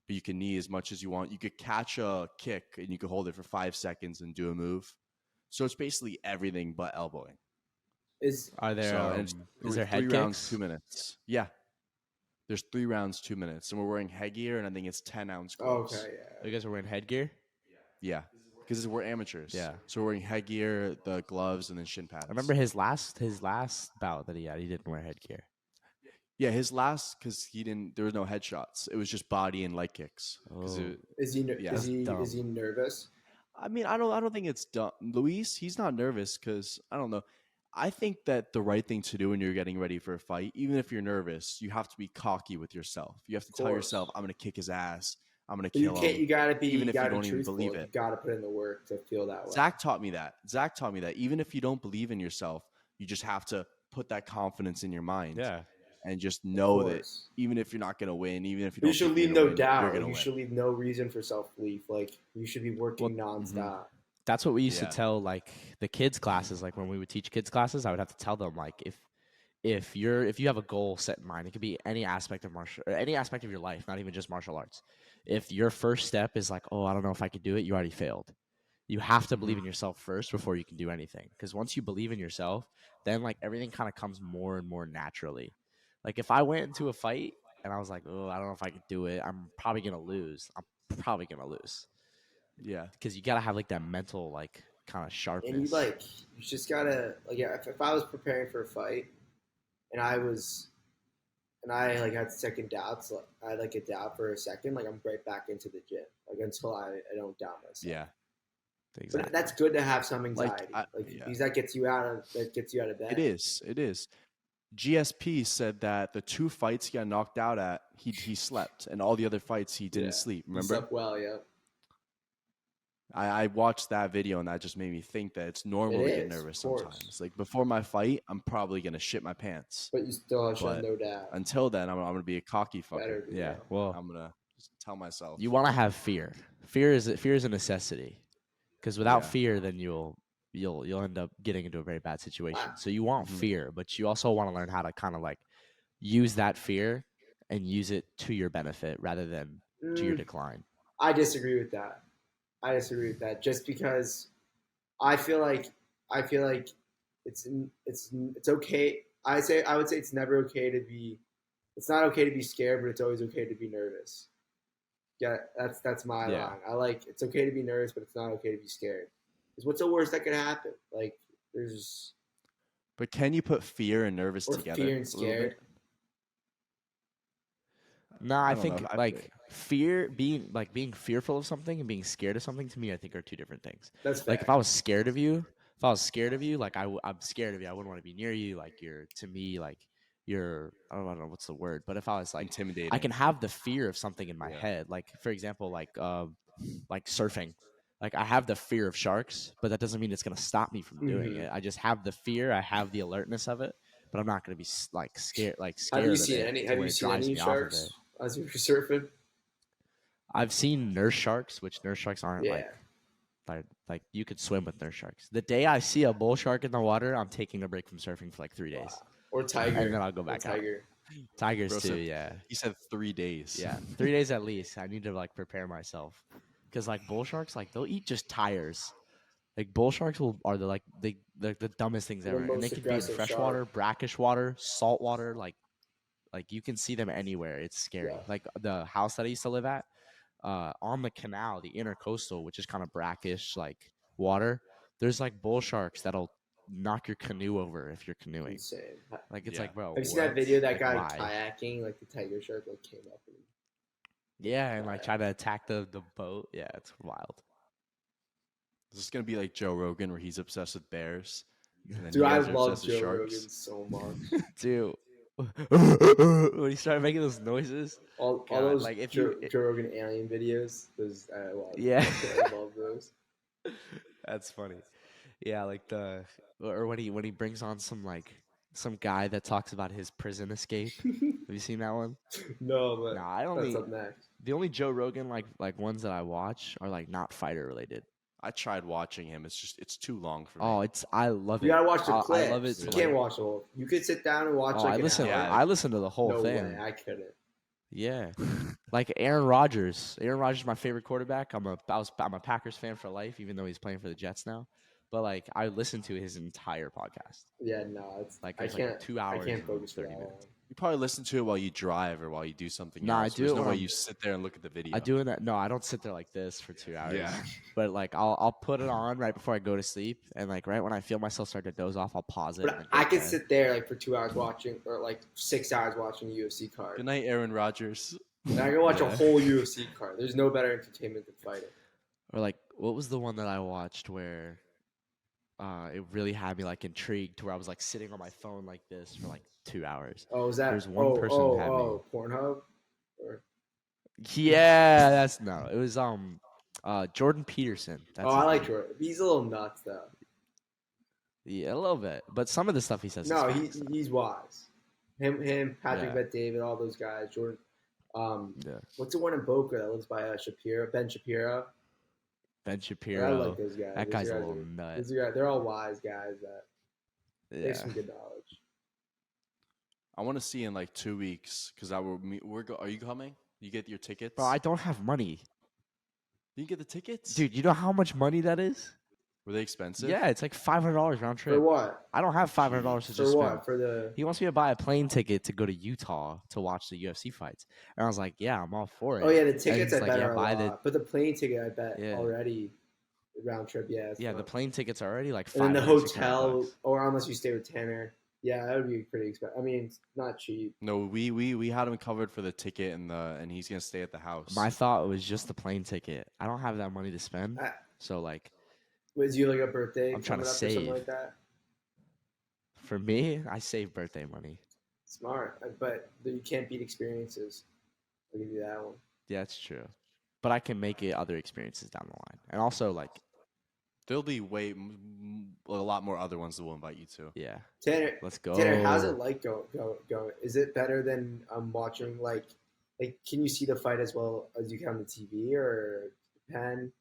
But you can knee as much as you want. You could catch a kick and you could hold it for 5 seconds and do a move. So it's basically everything but elbowing. Are there? So, and it's Is there head 3 rounds, kicks? 2 minutes. Yeah. There's 3 rounds, 2 minutes. And we're wearing headgear, and I think it's 10-ounce gloves. Okay, yeah. You guys are wearing headgear. Yeah. Because we're amateurs. Yeah. So we're wearing headgear, the gloves, and then shin pads. I remember his last bout that he had. He didn't wear headgear. Yeah, his last, because there was no headshots. It was just body and leg kicks. Oh. Is he Yeah. is he Dumb. is he nervous? I mean, I don't think it's dumb. Luis, he's not nervous because I don't know. I think that the right thing to do when you're getting ready for a fight, even if you're nervous, you have to be cocky with yourself. You have to tell course. yourself, "I'm going to kick his ass. I'm going to But you kill can't. him." You gotta be. even You if you gotta don't be even truthful. believe You it. gotta put in the work to feel that way. Zach taught me that. Zach taught me that. Even if you don't believe in yourself, you just have to put that confidence in your mind. Yeah. And just know that course. even if you're not going to win, even if you But don't you should think you're leave gonna no win, doubt. you're going to You win. should leave no reason for self belief. Like you should be working Well, nonstop. That's what we used Yeah. to tell like the kids classes. Like when we would teach kids classes, I would have to tell them like if you have a goal set in mind, it could be any aspect of any aspect of your life, not even just martial arts. If your first step is like, oh, I don't know if I could do it, you already failed. You have to believe in yourself first before you can do anything. Because once you believe in yourself, then like everything kind of comes more and more naturally. Like if I went into a fight and I was like, oh, I don't know if I could do it, I'm probably gonna lose. Yeah. Because you gotta have like that mental like kind of sharpness. And you just gotta like if I was preparing for a fight and I like had second doubts, like I like a doubt for a second, like I'm right back into the gym, like until I don't doubt myself. Yeah. Exactly. But that's good to have some anxiety, yeah. because that gets you out of bed. It is. GSP said that the 2 fights he got knocked out at, he slept, and all the other fights he didn't sleep. He Remember? slept well, yeah. I watched that video, and that just made me think that it's normal to get nervous sometimes. Like before my fight, I'm probably gonna shit my pants. But you still should have But no doubt. until then, I'm gonna be a cocky fucker. Yeah. Well, I'm gonna just tell myself. you want to have fear. Fear is a necessity. Because without Yeah. fear, then you'll end up getting into a very bad situation. So you want Mhm. fear, but you also want to learn how to kind of like use that fear and use it to your benefit rather than to your decline. I disagree with that. Just because I feel like it's okay. I would say it's never okay to be. It's not okay to be scared, but it's always okay to be nervous. Yeah, that's my line. It's okay to be nervous, but it's not okay to be scared. Because what's the worst that could happen? Like there's. But can you put fear and nervous Or together? fear and scared. No, I think like fear, being fearful of something and being scared of something, to me, I think are two different things. That's fair. Like if I was scared of you, like I'm scared of you, I wouldn't want to be near you. Like to me, like you're, I don't know what's the word, but if I was like intimidating, I can have the fear of something in my head. Like for example, like surfing. Like I have the fear of sharks, but that doesn't mean it's gonna stop me from doing it. I just have the fear. I have the alertness of it, but I'm not gonna be like scared. Have you seen any sharks as you were surfing? I've seen nurse sharks, which nurse sharks aren't like you could swim with nurse sharks. The day I see a bull shark in the water, I'm taking a break from surfing for like 3 days. Wow. Or tiger, and then I'll go back out. Tigers Bro, too, yeah. He said 3 days. Yeah, 3 days at least. I need to like prepare myself, because like bull sharks, like they'll eat just tires. Like bull sharks are the dumbest things ever, and they can be in freshwater, brackish water, salt water. Like you can see them anywhere. It's scary. Yeah. Like the house that I used to live at, on the canal, the intercoastal, which is kind of brackish like water. There's like bull sharks that'll knock your canoe over if you're canoeing. Insane. Like it's like, bro. Have you seen that video? That guy why? kayaking, like the tiger shark, like came up and and like try to attack the boat. Yeah, it's wild. Is this gonna be like Joe Rogan, where he's obsessed with bears? Dude, I love Joe Rogan so much. Dude, when he started making those noises, all those like if Joe Rogan alien videos, those I love those. That's funny. Yeah, like or when he brings on some guy that talks about his prison escape. Have you seen that one? No, but I don't. That's up next. The only Joe Rogan like ones that I watch are like not fighter related. I tried watching him. It's too long for me. Oh, I love it. You gotta watch the clips. I love it. You can't watch the whole. You could sit down and watch. I listen to the whole thing. No way, I couldn't. Yeah, like Aaron Rodgers. Aaron Rodgers is my favorite quarterback. I'm a Packers fan for life, even though he's playing for the Jets now. But like I listened to his entire podcast. Yeah, no, it's like I can't. Like 2 hours. I can't focus 30 minutes. You probably listen to it while you drive or while you do something. No, else. I do. There's no way you sit there and look at the video. I do that. No, I don't sit there like this for 2 hours. Yeah. But like I'll put it on right before I go to sleep, and like right when I feel myself start to doze off, I'll pause it. But I can sit there like for 2 hours watching, or like 6 hours watching a UFC card. Good night, Aaron Rodgers. And I can watch a whole UFC card. There's no better entertainment than fighting. Or like, what was the one that I watched where it really had me like intrigued, to where I was like sitting on my phone like this for like 2 hours. Oh, was that? There's one person who had me. Pornhub? Or... Yeah, it was Jordan Peterson. That's I like Jordan. He's a little nuts though. Yeah, a little bit, but some of the stuff he says. No, he's wise. Him, Patrick Bet-David, all those guys. Jordan. What's the one in Boca that lives by Ben Shapiro? Ben Shapiro. I like those guys. That guy's a little nut. They're all wise guys that have some good knowledge. I want to see in like 2 weeks because are you coming? You get your tickets? Bro, I don't have money. You get the tickets, dude. You know how much money that is? Were they expensive? Yeah, it's like $500 round trip. For what? I don't have $500 to just spend. For what? For the. He wants me to buy a plane ticket to go to Utah to watch the UFC fights, and I was like, "Yeah, I'm all for it." Oh yeah, the tickets I like, bet are a lot, but the plane ticket I bet already round trip. Yeah, the plane tickets are already like. And then the hotel, or unless you stay with Tanner, yeah, that would be pretty expensive. I mean, it's not cheap. No, we had him covered for the ticket and he's gonna stay at the house. My thought was just the plane ticket. I don't have that money to spend, so like. Was you like a birthday? I'm trying to save. Or something like that? For me, I save birthday money. Smart, but you can't beat experiences. I'll give you that one. Yeah, that's true. But I can make it other experiences down the line, and also like, There'll be a lot more other ones that we'll invite you to. yeah, Tanner, let's go. Tanner, how's it like going? Is it better than watching like can you see the fight as well as you can on the TV or pen?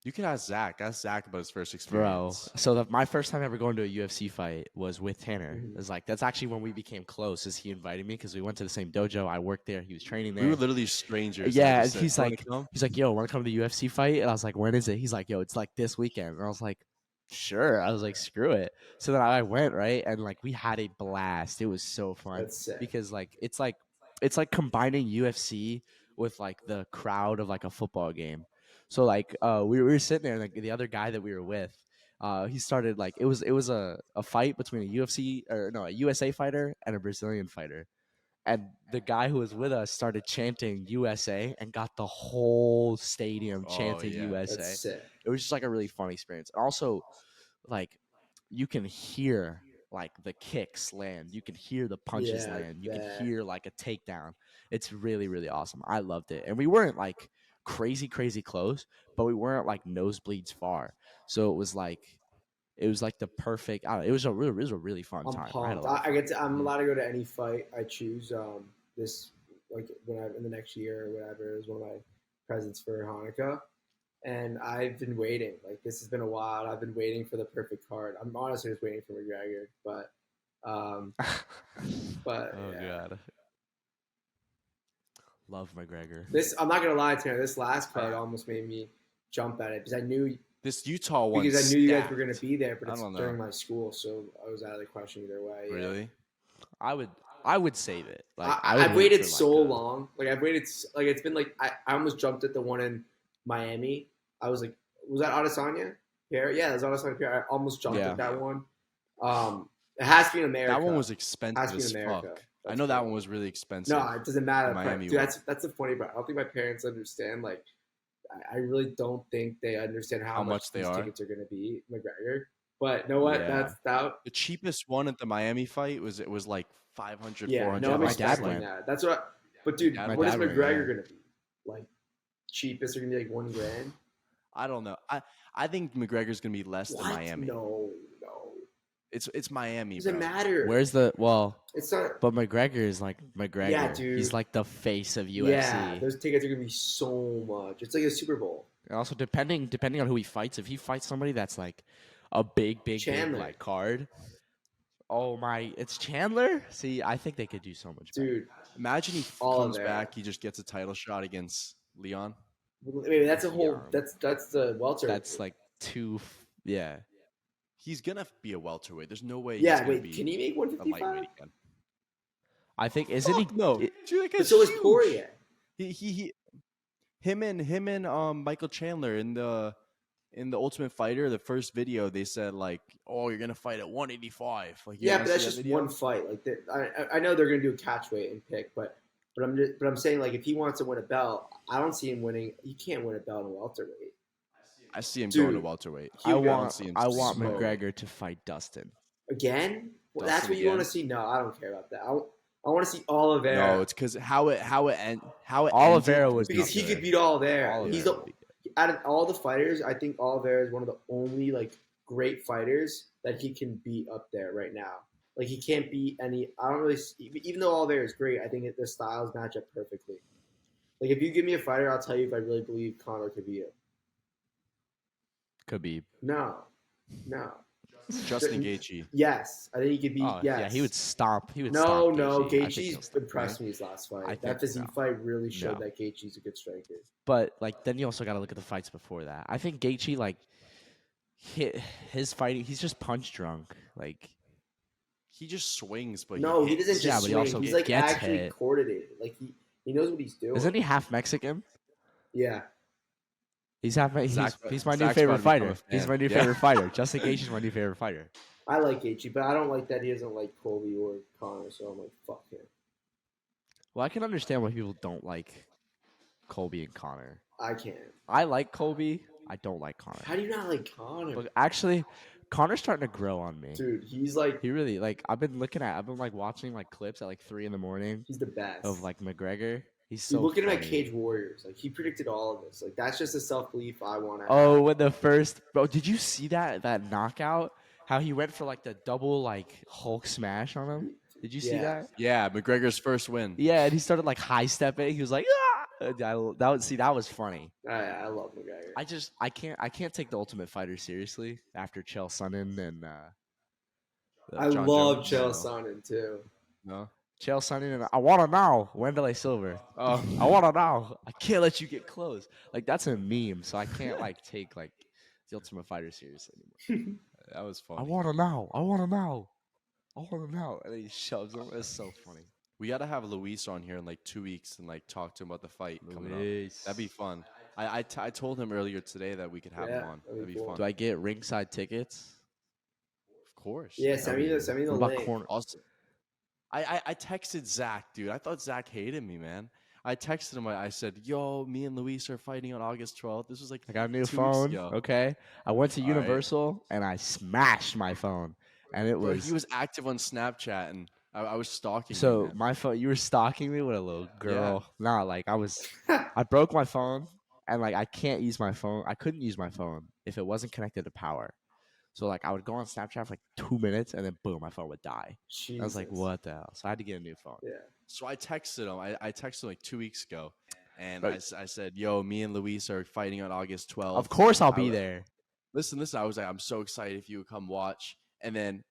You can ask Zach. Ask Zach about his first Bro, experience. so my first time ever going to a UFC fight was with Tanner. Mhm. It was like that's actually when we became close. Is he invited me because we went to the same dojo. I worked there. He was training there. We were literally strangers. Yeah, I and just said, he's "You wanna like, come?" yo, want to come to the UFC fight? And I was like, when is it? He's like, yo, it's like this weekend. And I was like, sure. I was like, screw it. So then I went, right, and like we had a blast. It was so fun That's sick. because like it's like combining UFC with like the crowd of like a football game. So like we were sitting there, and like the other guy that we were with, he started like it was a fight between a UFC or no a USA fighter and a Brazilian fighter. And the guy who was with us started chanting USA and got the whole stadium Oh, chanting yeah. USA. That's sick. It was just like a really fun experience. Also, like you can hear like the kicks land, you can hear the punches Yeah, land, you can that- hear like a takedown. It's really really awesome. I loved it, and we weren't like crazy close, but we weren't like nosebleeds far. So it was like the perfect. I don't know, it was a really fun I'm time. I had a pumped. lot of I fun. get to, I'm Mhm. allowed to go to any fight I choose. This like when I in the next year or whatever is one of my presents for Hanukkah, and I've been waiting. Like this has been a while. I've been waiting for the perfect card. I'm honestly just waiting for McGregor, um, but Oh yeah. god, love McGregor. This I'm not gonna lie to you. This last card almost made me jump at it because I knew This Utah one. you guys were gonna be there, but I it's don't know. during my school, so I was out of the question either way. Yeah. Really? I would save it. Like I've wait waited for, so like, long. Like I've waited. Like it's been like I almost jumped at the one in Miami. I was like, was that Adesanya? Pierre? Yeah, it was Adesanya Pierre. I almost jumped Yeah. at that one. It has to be in America. That one was expensive Has to be as in America. fuck. I That's know that cool. one was really expensive. No, it doesn't matter. The Miami Dude, one. that's the funny part. I don't think my parents understand. Like, I really don't think they understand how much they these are. tickets are going to be. McGregor, but you know what? Yeah. That's that. The cheapest one at the Miami fight was like 500, Yeah, 400. no, I'm My dad expecting went. that. That's what. But dude, My what is dad went, McGregor yeah. going to be? Like, cheapest are going to be like $1,000. I don't know. I think McGregor's gonna be less than Miami. No. It's Miami. Doesn't bro. matter. Where's the It's not. But McGregor is like McGregor. Yeah, dude. He's like the face of UFC. Yeah, those tickets are going to be so much. It's like a Super Bowl. And also depending on who he fights, if he fights somebody that's like a big Chandler. like card. Oh my! It's Chandler. See, I think they could do so much better. Dude, Imagine he All comes there. back, he just gets a title shot against Leon. wait, that's a whole. Yeah. That's the welter. That's like yeah. He's gonna be a welterweight. There's no way. Yeah, he's gonna wait. be Can he make a lightweight 155? again. I think isn't he? Fuck no. it- Dude, that But guy's so is huge. Poirier. Him and Michael Chandler in the Ultimate Fighter, the first video, they said like, "Oh, you're gonna fight at 185." Like, you Yeah, ever but that's see that just video? one fight. Like, I know they're gonna do a catch weight and pick, but I'm saying like if he wants to win a belt, I don't see him winning. He can't win a belt in welterweight. I see him Dude, going to welterweight. I Hugo, want see him I want smoke. McGregor to fight Dustin. Again? Well, that's Dustin what you want to again? see? No, I don't care about that. I want to see Oliveira. No, it's because how it Oliveira ended was because not he good. could beat Oliveira. Oliveira He's would be out of all the fighters, I think Oliveira is one of the only like great fighters that he can beat up there right now. Like he can't beat any. I don't really. Even though Oliveira is great, I think their styles match up perfectly. Like if you give me a fighter, I'll tell you if I really believe Conor could beat him. Khabib. No. Justin Gaethje. Yes, I think he could beat. Oh, yes. yeah, he would stomp. He would No, stomp no, Gaethje. I think he'll Gaethje's stomp impressed him. me his last I fight. think That physique no. fight really showed No. that Gaethje's a good striker. But like then you also got to look at the fights before that. I think Gaethje like his fighting. He's just punch drunk. Like He just swings, but No, he hits. doesn't Yeah, just but he swing. also He's like gets actually hit. coordinated. Like he knows what he's doing. isn't he half Mexican? Yeah. He's half. He's my Zach's new about to favorite become fighter. a He's fan. my new Yeah. favorite fighter. Justin Gaethje's my new favorite fighter. I like Gaethje, but I don't like that he doesn't like Colby or Connor, so I'm like, fuck him. Well, I can understand why people don't like Colby and Connor. I can't. I like Colby. I don't like Connor. How do you not like Connor? But actually, Connor's starting to grow on me. Dude, he's like He really like. I've been like watching like clips at like 3 a.m. he's the best. of like McGregor. He's Dude, so look at him funny. at Cage Warriors. Like he predicted all of this. Like that's just a self belief I want to. Oh, have. when the first bro, did you see that knockout? How he went for like the double like Hulk smash on him? Did you see Yeah. that? Yeah, McGregor's first win. Yeah, and he started like high stepping. He was like, ah! That was funny. I love McGregor. I can't take the Ultimate Fighter seriously after Chael Sonnen and I John love Jones, Chael no. Sonnen too. No. Chael Sonnen and I wanna know Wanderlei Silver. Oh, I wanna know. I can't let you get close. Like that's a meme, so I can't like take like the Ultimate Fighter seriously anymore. that was funny. I wanna know. I wanna know. I wanna know. And then he shoves him. It's so funny. We got to have Luis on here in like 2 weeks and like talk to him about the fight coming up. Luis. That'd be fun. I told him earlier today that we could have him on. that'd be That'd be cool. fun. Do I get ringside tickets? Of course. Yeah, send me the What about link. corner? Also, I texted Zach, dude. I thought Zach hated me, man. I texted him. I said, "Yo, me and Luis are fighting on August 12th." This was like I got a new 2 weeks phone. ago. Okay. I went to All right. Universal and I smashed my phone. And it Bro, was he was active on Snapchat, and I was stalking. so him, man. my phone. You were stalking me with a little girl. Nah, like I broke my phone and like I can't use my phone. I couldn't use my phone if it wasn't connected to power. So like I would go on Snapchat for like 2 minutes and then boom, my phone would die. I was like, Jesus. what the hell? So I had to get a new phone. Yeah. So I texted him. I texted him like 2 weeks ago, and Right. I said, "Yo, me and Luis are fighting on August 12th." Of course I'll I be was- there. Listen. I was like, I'm so excited if you would come watch. And then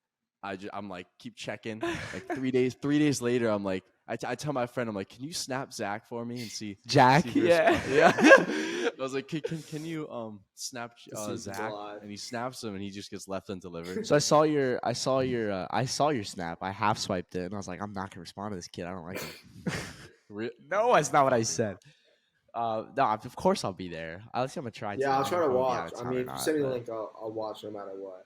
I'm like, keep checking. Like 3 days later, I'm like, I tell my friend, I'm like, can you snap Zach for me and see Jack, see if he yeah. responds?" Yeah. I was like, can you snap To see if he's Zach? alive. And he snaps him, and he just gets left undelivered. So I saw your snap. I half swiped it and I was like, I'm not gonna respond to this kid. I don't like him. No, that's not what I said. No, of course I'll be there. I'll see. I'm gonna try. Yeah, I'll try to watch. I I mean, if you send me the link, I'll watch no matter what.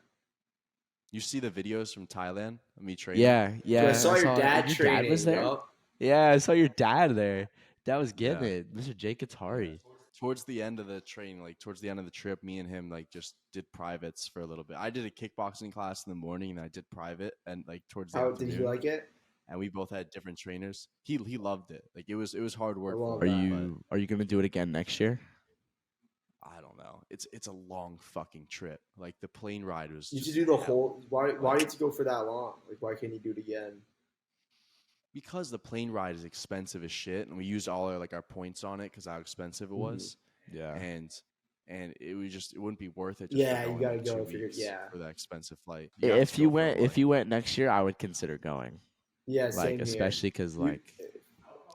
You see the videos from Thailand of me training? Yeah. Dude, I saw your dad your training. Dad was there. yup. Yeah, I saw your dad there. Dad was getting Yeah. it, Mr. Jake Katari. Towards the end of the training, like towards the end of the trip, me and him like just did privates for a little bit. I did a kickboxing class in the morning, and I did private, and like towards the How afternoon. did he like it? And we both had different trainers. He loved it. Like it was hard work. love for Are him, you gonna do it again next year? but I don't know. It's a long fucking trip. Like the plane ride was. You just should do the hell. whole. Why did you go for that long? Like, why can't you do it again? Because the plane ride is expensive as shit, and we used all our points on it because how expensive it was, Yeah. and it wouldn't be worth it. Yeah, for you going gotta like go 2 if you're- weeks yeah. for that expensive flight. If you went next year, I would consider going. Yeah, Like same especially because here. like,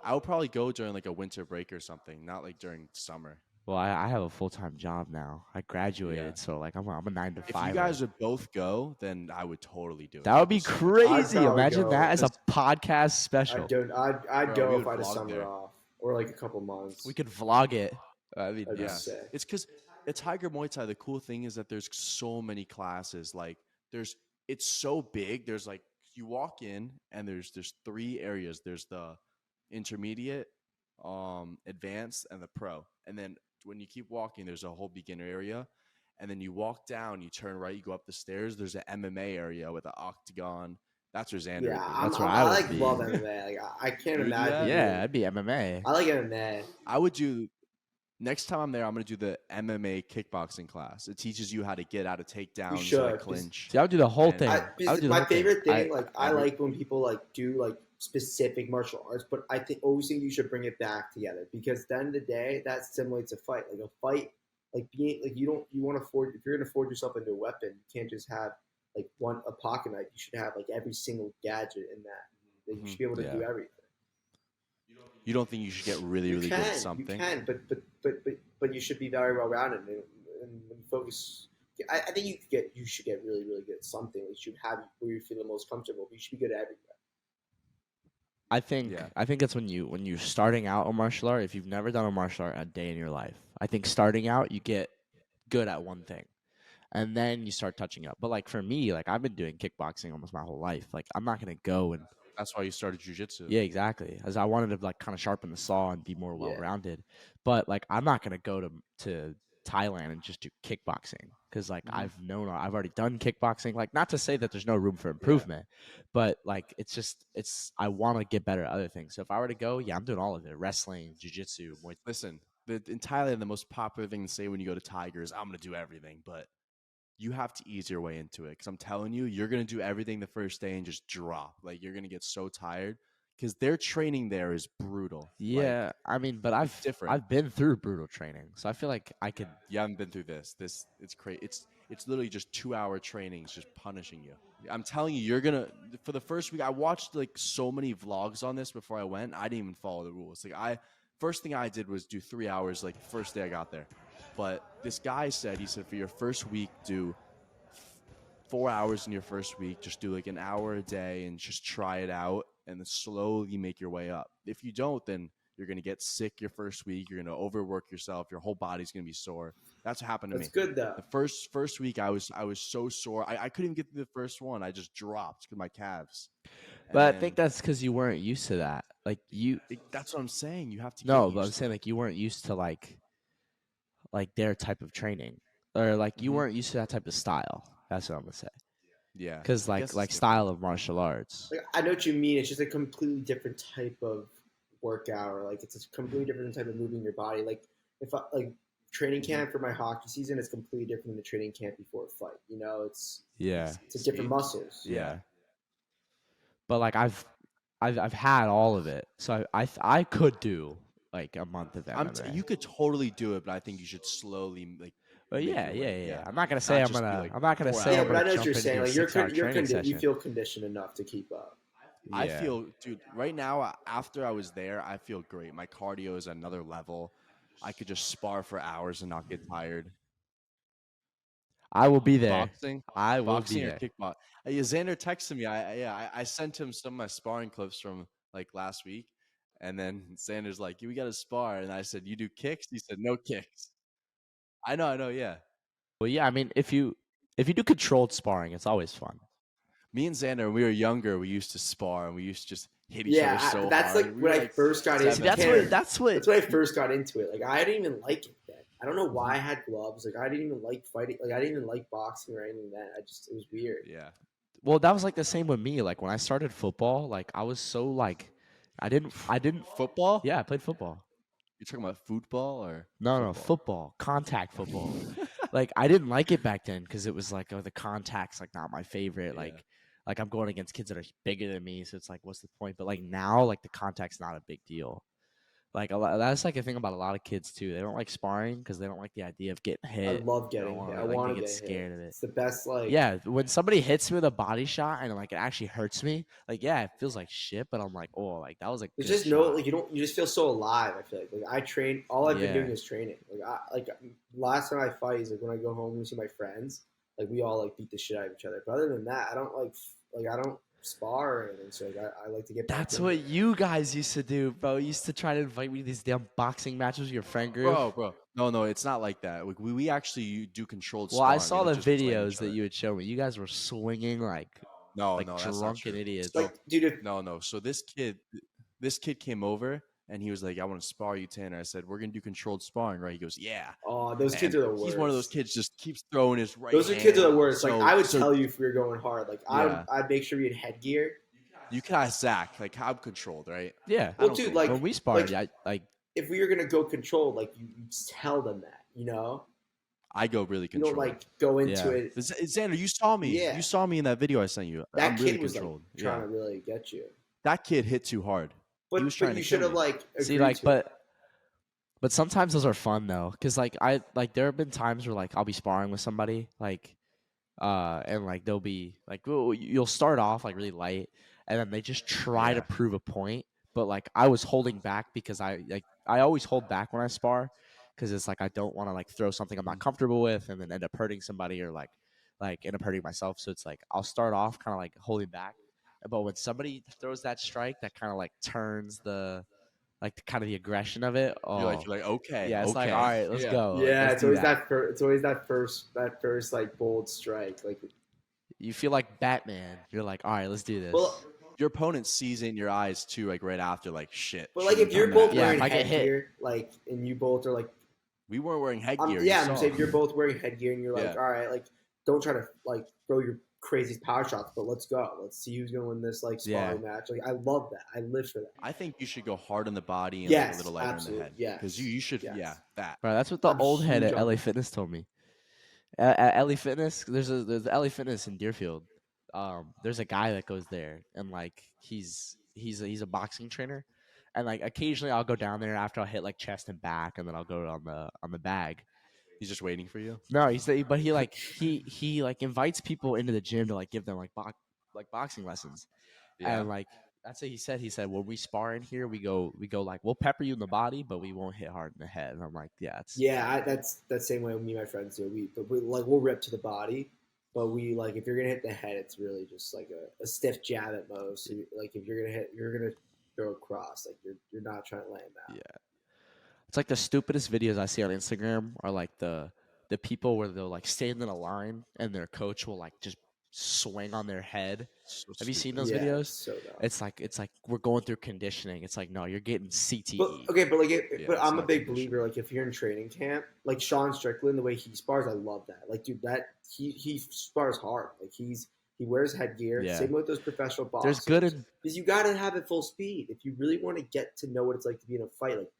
I would probably go during like a winter break or something, not like during summer. well, I have a full-time job now. I graduated, Yeah. so like I'm a 9 to If 5. you guys would both go, then I would totally do it. That would be So- crazy. probably Imagine go, that as a just- podcast special. I'd Bro, go we if would I had a vlog summer there. off or like a couple months. We could vlog it. I mean, That'd be Yeah. sick. It's because at Tiger Muay Thai, the cool thing is that there's so many classes. Like it's so big. There's like you walk in and there's 3 areas. There's the intermediate, advanced, and the pro. And then when you keep walking, there's a whole beginner area. And then you walk down, you turn right, you go up the stairs. There's an MMA area with an octagon. That's where Xander. Yeah, would be. That's where I I would like be. love MMA. Like, I can't You would do that? imagine. yeah, I'd be MMA. I like MMA. I would do. Next time I'm there, I'm gonna do the MMA kickboxing class. It teaches you how to get out of takedowns, should, like 'cause- clinch. See, I would do the whole And- thing. I would do the My whole thing. favorite thing, I I would- like when people like do like specific martial arts, but I always think you should bring it back together because at the end of the day, that simulates a fight. Like a fight, like being like you want to forge if you're gonna forge yourself into a weapon, you can't just have like a pocket knife. You should have like every single gadget in that. Like, you should be able to do everything. You don't think you should get really, really good at something? You can, but you should be very well rounded and focus. I think you should get really, really good at something. You should have where you feel the most comfortable. But you should be good at everything. I think Yeah. I think it's when you're starting out a martial art. If you've never done a martial art a day in your life, I think starting out you get good at one thing, and then you start touching up. But like for me, like I've been doing kickboxing almost my whole life. Like I'm not gonna go and That's why you started jujitsu. yeah, exactly. As I wanted to like kind of sharpen the saw and be more Yeah. well rounded. But like I'm not gonna go to Thailand and just do kickboxing because like Mhm. I've already done kickboxing. Like not to say that there's no room for improvement, but like it's I want to get better at other things. So if I were to go, yeah, I'm doing all of it: wrestling, jujitsu, Muay. Listen, in Thailand, the most popular thing to say when you go to Tiger is, "I'm gonna do everything," but you have to ease your way into it because I'm telling you, you're gonna do everything the first day and just drop. Like you're gonna get so tired because their training there is brutal. Like Yeah, I mean, but it's different. I've been through brutal training, so I feel like I could. You haven't been through this. It's crazy. It's literally just 2 hour trainings just punishing you. I'm telling you, you're gonna for the first week. I watched like so many vlogs on this before I went. I didn't even follow the rules. Like first thing I did was do 3 hours. Like first day I got there, but this guy said for your first week do 4 hours in your first week. Just do like an hour a day and just try it out, and then slowly make your way up. If you don't, then you're gonna get sick your first week. You're gonna overwork yourself. Your whole body's gonna be sore. That's what happened to That's me. good though. The first week, I was so sore. I couldn't even get through the first one. I just dropped because my calves. But I think that's because you weren't used to that. Like That's what I'm saying. You have to get no, used but I'm to saying it. like you weren't used to like their type of training, or like you Mhm. weren't used to that type of style. That's what I'm gonna say. Yeah, Because I guess it's like different. style of martial arts. Like I know what you mean. It's just a completely different type of workout, or like it's a completely different type of moving your body. Like if I like training Mhm. camp for my hockey season is completely different than the training camp before a fight. You know, Yeah, it's a different See? muscles. yeah. But like I've had all of it, so I could do like a month of MMA. You could totally do it, but I think you should slowly like But make yeah, your yeah, way. yeah, Yeah, yeah. I'm not gonna say not just be like I'm not gonna 4 say Yeah, I'm but hours. gonna I know what you're jump saying. into a Like 6 hour training you session. feel conditioned enough to keep up. I Yeah, feel, dude, right now, after I was there, I feel great. My cardio is another level. I could just spar for hours and not get tired. I will be there. Boxing, I will be boxing or there. kickbox. Yeah, Xander texted me. I sent him some of my sparring clips from like last week, and then Xander's like, "We got to spar," and I said, "You do kicks?" He said, "No kicks." I know, yeah. Well, yeah. I mean, if you do controlled sparring, it's always fun. Me and Xander, when we were younger, we used to spar and we used to just hit each other Yeah, so that's hard. like We when were I like first got See, into seven. that's when I first got into it. Like I didn't even like it then. I don't know why I had gloves. Like I didn't even like fighting. Like I didn't even like boxing or anything. Then it was weird. Yeah. well, that was like the same with me. Like when I started football, like I was so like I didn't. Football? Yeah, I played football. You're talking about football or No, football? football, contact football. Like I didn't like it back then because it was like, oh, the contact's like not my favorite. Yeah. Like I'm going against kids that are bigger than me, so it's like, what's the point? But like now, like the contact's not a big deal. Like that's like a thing about a lot of kids too. They don't like sparring because they don't like the idea of getting I hit. love They don't getting hit. wanna, I like they want to get get scared hit. of it. It's the best. Like Yeah, when somebody hits me with a body shot and like it actually hurts me, like yeah, it feels like shit, but I'm like, oh, like that was a there's good just no shot. like you just feel so alive. I feel like I train. All I've been Yeah. doing is training. Like last time I fight is like when I go home and see my friends. Like we all like beat the shit out of each other. But other than that, I don't I don't spar or anything. So like I like to get back. That's into what it. you guys used to do, bro. You used to try to invite me to these damn boxing matches with your friend group. Bro. No, it's not like that. We actually do controlled Well, I sparring. We saw don't the just slam videos each that other. you would show me. You guys were swinging like No, that's not drunken true. idiots. Like, dude, No. So this kid came over and he was like, "I want to spar you, Tanner." I said, "We're gonna do controlled sparring, right?" He goes, "Yeah." oh, those kids And are the worst. he's one of those kids just keeps throwing his right Those are hand. kids are the worst. Like I would So tell you if we were going hard. Like Yeah. I'd make sure we had headgear. you can ask Zach, like how controlled, right? Yeah. I Well, don't dude, think like When we sparred, like like if we were gonna go controlled, like you tell them that, you know. I go really You don't controlled. like go into Yeah. it. Xander, you saw me. Yeah. You saw me in that video I sent you. That I'm really kid was controlled. like trying Yeah. to really get you. That kid hit too hard. He was trying But you to should kill have me. like see, agreed like, to it. but sometimes those are fun though, because like there have been times where like I'll be sparring with somebody, like, and like they'll be like, you'll start off like really light, and then they just try to Yeah. prove a point. But like I was holding back because I always hold back when I spar, because it's like I don't want to like throw something I'm not comfortable with and then end up hurting somebody or like end up hurting myself. So it's like I'll start off kind of like holding back, but when somebody throws that strike, that kind of like turns the like kind of the aggression of it. Oh, You're like, okay, yeah, it's like, all okay. right, let's Yeah. go. Like, Yeah, let's it's do always that. it's always that first like bold strike. Like You feel like Batman. You're like, all right, let's do this. well, Your opponent sees it in your eyes too, like right after, like shit. but like if shouldn't you're done both that. Yeah, wearing if I get hit. headgear, like and you both are like We weren't wearing headgear. Yeah, you I'm saw. saying you're both wearing headgear, and you're like, Yeah. all right, like don't try to like throw your crazy power shots, but let's go. Let's see who's gonna win this like sparring match. Like I love that. I live for that. I think you should go hard on the body and like a Yes, little lighter in the absolutely. head. Yes. Because you should, Yes. yeah, that. Bro, that's what the I'm old head huge at on LA that. Fitness told me. At LA Fitness, there's LA Fitness in Deerfield. There's a guy that goes there, and like he's a boxing trainer, and like occasionally I'll go down there after I'll hit like chest and back, and then I'll go on the bag. He's just waiting for you. No, but he like invites people into the gym to like give them like boxing lessons, Yeah. and like that's what he said. He said when we spar in here, we go like we'll pepper you in the body, but we won't hit hard in the head. And I'm like, yeah, it's That's that same way me and my friends do. We'll rip to the body, but we like if you're gonna hit the head, it's really just like a stiff jab at most. So like if you're gonna throw across, like you're not trying to lay him out. yeah. It's like the stupidest videos I see on Instagram are like the people where they'll like stand in a line and their coach will like just swing on their head. So Have you seen stupid. those Yeah, videos? it's so dumb. It's like we're going through conditioning. It's like no, you're getting CTE. But okay, but like, Yeah, but it's I'm a not big conditioning. believer. Like, if you're in training camp, like Sean Strickland, the way he spars, I love that. Like, dude, that he spars hard. Like, he wears headgear. Yeah. Same with those professional boxers. There's good and because you got to have it full speed if you really want to get to know what it's like to be in a fight. Like,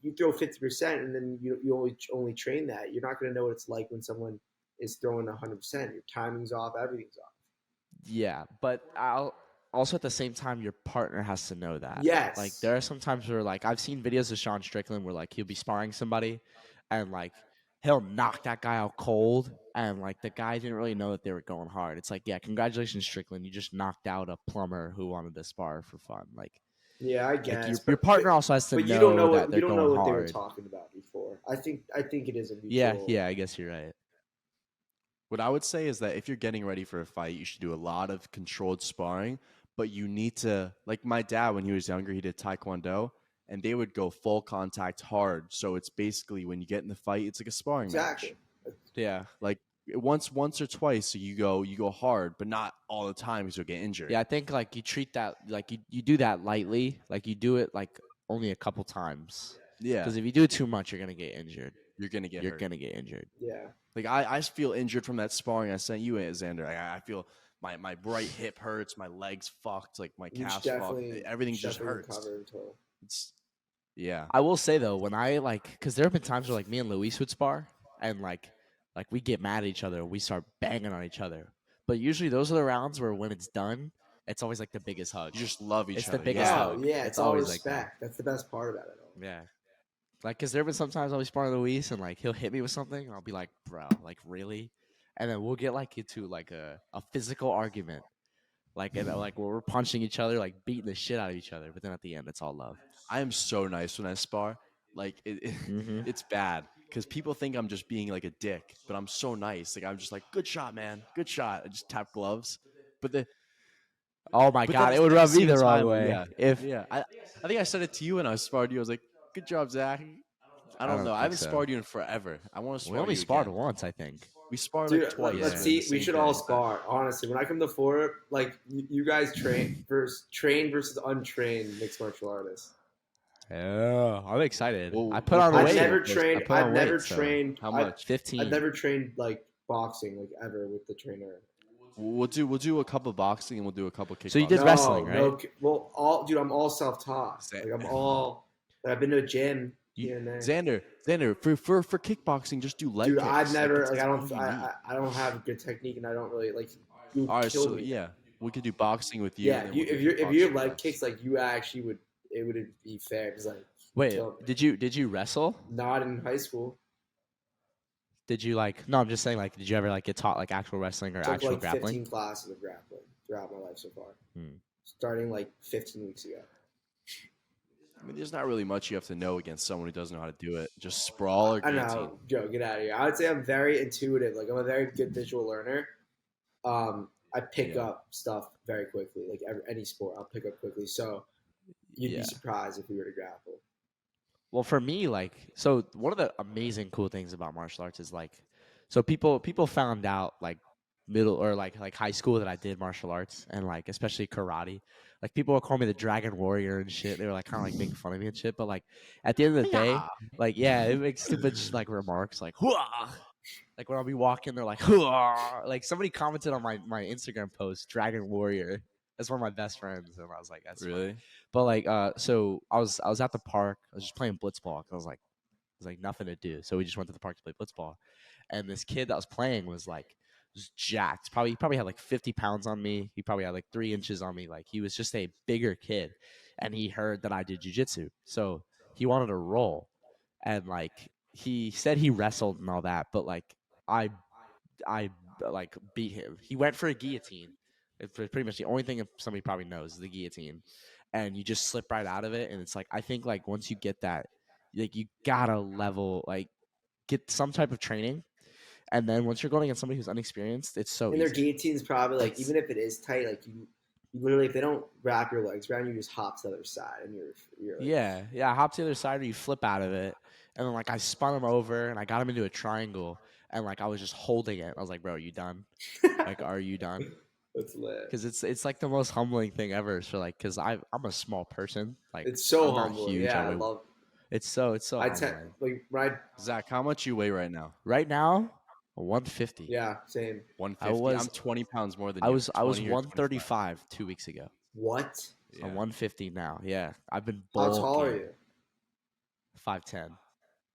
you throw 50% and then you only train that. You're not going to know what it's like when someone is throwing 100%. Your timing's off. Everything's off. yeah, but I'll also at the same time your partner has to know that. Yes. Like there are some times where like I've seen videos of Sean Strickland where like he'll be sparring somebody and like he'll knock that guy out cold and like the guy didn't really know that they were going hard. It's like, yeah, congratulations Strickland, you just knocked out a plumber who wanted to spar for fun. Like Yeah, I like guess. your partner also has to But know you don't know that what they're you don't know going what they were hard. talking about before. I think it is a mutual. Yeah, I guess you're right. What I would say is that if you're getting ready for a fight, you should do a lot of controlled sparring, but you need to, like my dad, when he was younger, he did Taekwondo, and they would go full contact hard. So it's basically when you get in the fight, it's like a sparring Exactly. match. Yeah. Like once or twice, so you go hard, but not all the time because you'll get injured. Yeah, I think like you treat that like you do that lightly, like you do it like only a couple times. Yeah. Because if you do it too much, you're gonna get injured. You're gonna get You're hurt. gonna get injured. Yeah. Like I feel injured from that sparring I sent you, Xander. I feel my right hip hurts, my legs fucked, like my You calves definitely fucked. Everything just hurts. recover until. It's yeah. I will say though, when I like, because there have been times where like me and Luis would spar, and like we get mad at each other, we start banging on each other. But usually those are the rounds where when it's done, it's always like the biggest hug. You just love each It's other. the biggest Oh hug. yeah, It's it's all always like that. respect. That's the best part about it all. Yeah. Like, cause there have been sometimes I'll be sparring Luis and like he'll hit me with something and I'll be like, bro, like really? And then we'll get like into like a physical argument. Like and like where we're punching each other, like beating the shit out of each other. But then at the end it's all love. I am so nice when I spar. Like Mhm. it's bad because people think I'm just being like a dick, but I'm so nice. Like I'm just like, good shot, man, good shot. I just tap gloves, but the Oh my but god, then it would at the rub me same the wrong time, way. Yeah, If yeah. I think I said it to you when I sparred you. I was like, good job, Zach. I don't know. I think haven't so. sparred you in forever. I want to spar we only you sparred again. once, I think. We sparred Dude, like twice. Yeah. let's in see. the We same should day. all spar. Honestly, when I come to Florida, like you guys trained versus untrained mixed martial artists. Yeah, I'm excited. Well, I put we'll on post weight. it. I've never Post- trained. I put on I've never weight, so- trained. How much? 15. I've never trained like boxing like ever with the trainer. We'll do a couple boxing and we'll do a couple kickboxing. So you did wrestling, right? Well, I'm all self-taught. Sa- Like I've been to a gym here and there. Xander, for kickboxing, just do leg Dude, kicks. I've never It's like all you need. I don't have good technique and I don't really like. You would All right, kill so me. yeah, we could do boxing with you. Yeah, and then you, we'll if do you're if your kickboxing leg with us. kicks like you actually would, it wouldn't be fair because like Wait, kill me. did you wrestle? Not in high school. Did you like? No, I'm just saying. Like, did you ever like get taught like actual wrestling or Took actual like grappling? 15 classes of grappling throughout my life so far. Hmm. Starting like 15 weeks ago. I mean, there's not really much you have to know against someone who doesn't know how to do it. Just sprawl or I guillotine. know, Joe, get out of here. I would say I'm very intuitive. Like I'm a very good visual learner. I pick Yeah. up stuff very quickly. Like any sport, I'll pick up quickly. So you'd Yeah. be surprised if we were to grapple. Well, for me, like, so one of the amazing cool things about martial arts is like, so people found out like middle or like high school that I did martial arts and like especially karate, Like people would call me the Dragon Warrior and shit. They were like kind of like making fun of me and shit. But like at the end of the day, like yeah, it makes stupid like remarks like "Hooah!" Like when I'll be walking, they're like "Hooah!" Like somebody commented on my Instagram post, Dragon Warrior. That's one of my best friends, and I was like, that's funny. Really? But like, so I was at the park. I was just playing blitzball. I was like nothing to do, so we just went to the park to play blitzball. And this kid that was playing was jacked. He probably had like 50 pounds on me. He probably had like 3 inches on me. Like he was just a bigger kid, and he heard that I did jujitsu, so he wanted to roll, and like he said he wrestled and all that, but like I I like beat him. He went for a guillotine. It's pretty much the only thing somebody probably knows is the guillotine, and you just slip right out of it. And it's like I think like once you get that, like you gotta level like get some type of training, and then once you're going against somebody who's unexperienced, it's so And their easy. guillotine's probably like, even if it is tight, like you literally, if they don't wrap your legs around you, just hop to the other side, and you're like, Yeah. Hop to the other side, or you flip out of it, and then like I spun him over, and I got him into a triangle, and like I was just holding it. I was like, "Bro, are you done? Like, are you done?" That's lit. Because it's like the most humbling thing ever. So like, because I'm a small person, like It's so I'm not humble. huge. Yeah, I love. It's so I tend humbling. like right. Zach, how much you weigh right now? Right now, 150. Yeah, same. 150. I'm 20 pounds more than I you. was 20 or 25. 135 2 weeks ago. What? So I'm 150 now. Yeah, I've been How tall are bulking. you? 5'10".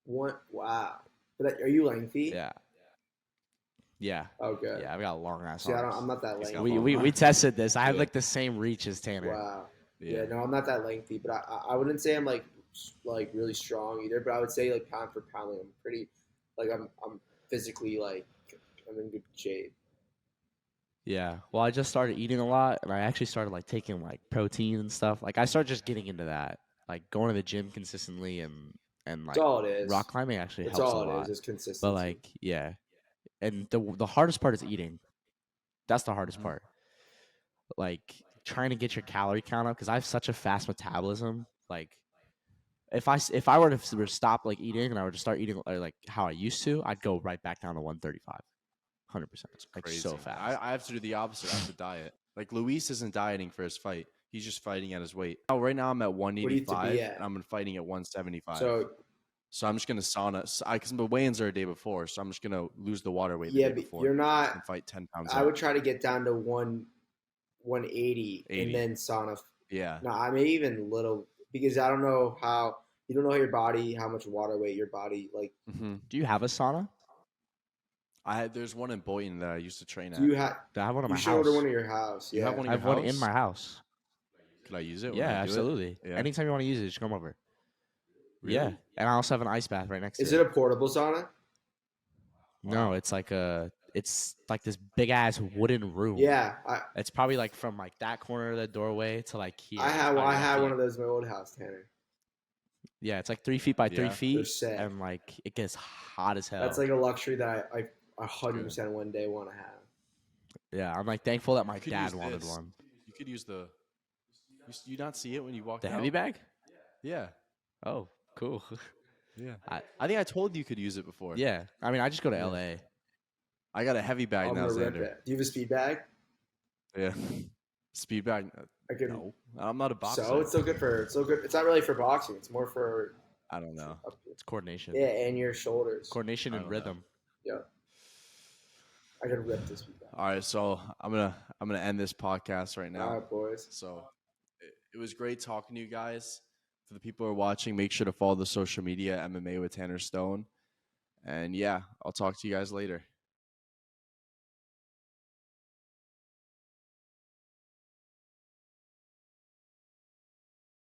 What? Wow. But are you lengthy? Yeah. Yeah. Oh, good. Yeah, I've got long ass See, arms. I'm not that He's lengthy. got We tested this. I had Yeah. like the same reach as Tanner. Wow. Yeah. Yeah. No, I'm not that lengthy, but I wouldn't say I'm like really strong either. But I would say like pound for pound, like, I'm pretty, like I'm physically like I'm in good shape. Yeah. Well, I just started eating a lot, and I actually started like taking like protein and stuff. Like I started just getting into that, like going to the gym consistently and like That's all it is. rock climbing actually That's helps a all lot. it is consistency. But like yeah, and the hardest part is eating. That's the hardest Mhm. part. Like trying to get your calorie count up because I have such a fast metabolism. Like if I were to stop like eating and I were to start eating like how I used to, I'd go right back down to 135. 100%. Like Crazy. so fast. I have to do the opposite. I have to diet. Like Luis isn't dieting for his fight. He's just fighting at his weight. Oh, right now I'm at What do you 185, have to be at? and I'm fighting at 175. So I'm just gonna sauna. Because the weigh-ins are a day before, so I'm just gonna lose the water weight yeah, the day but before you're not. and fight 10 pounds. I would try to get down to 180 80. and then sauna. Yeah. No, I mean even little because I don't know how you don't know your body, how much water weight your body like. Mm-hmm. Do you have a sauna? There's one in Boynton that I used to train at. Do you have? I have one in You my should house. order one at your house. You Yeah. have one I have one in my house. Could I use it? Yeah, when I do it? absolutely. Yeah. Anytime you want to use it, just come over. Really? Yeah, and I also have an ice bath right next Is to it it. a portable sauna? No, Wow. it's like this big ass wooden room. Yeah, It's probably like from like that corner of the doorway to like here. I It's had probably one roughly, of those in my old house, Tanner. Yeah, it's like 3 feet by 3 Yeah. They're feet, sick. and like it gets hot as hell. That's like a luxury that I 100% one day want to have. Yeah, I'm like thankful that my You could dad use wanted this. one. You could use the. You not see it when you walk The out? heavy bag? Yeah. Oh, cool. Yeah. I- I think I told you could use it before. Yeah, I mean, I just go to Yeah. LA. I got a heavy bag I'm now, gonna rip Xander. it. Do you have a speed bag? Yeah. Speed bag. I could. No, I'm not a boxer. So it's still good for. It's still good. It's not really for boxing. It's more for. I don't know. It's coordination. Yeah, and your shoulders. Coordination I and don't know. rhythm. Yeah. I could rip this speed bag. All right, so I'm gonna end this podcast right now. All right, boys. So it was great talking to you guys. For the people who are watching, make sure to follow the social media MMA with Tanner Stone. And yeah, I'll talk to you guys later.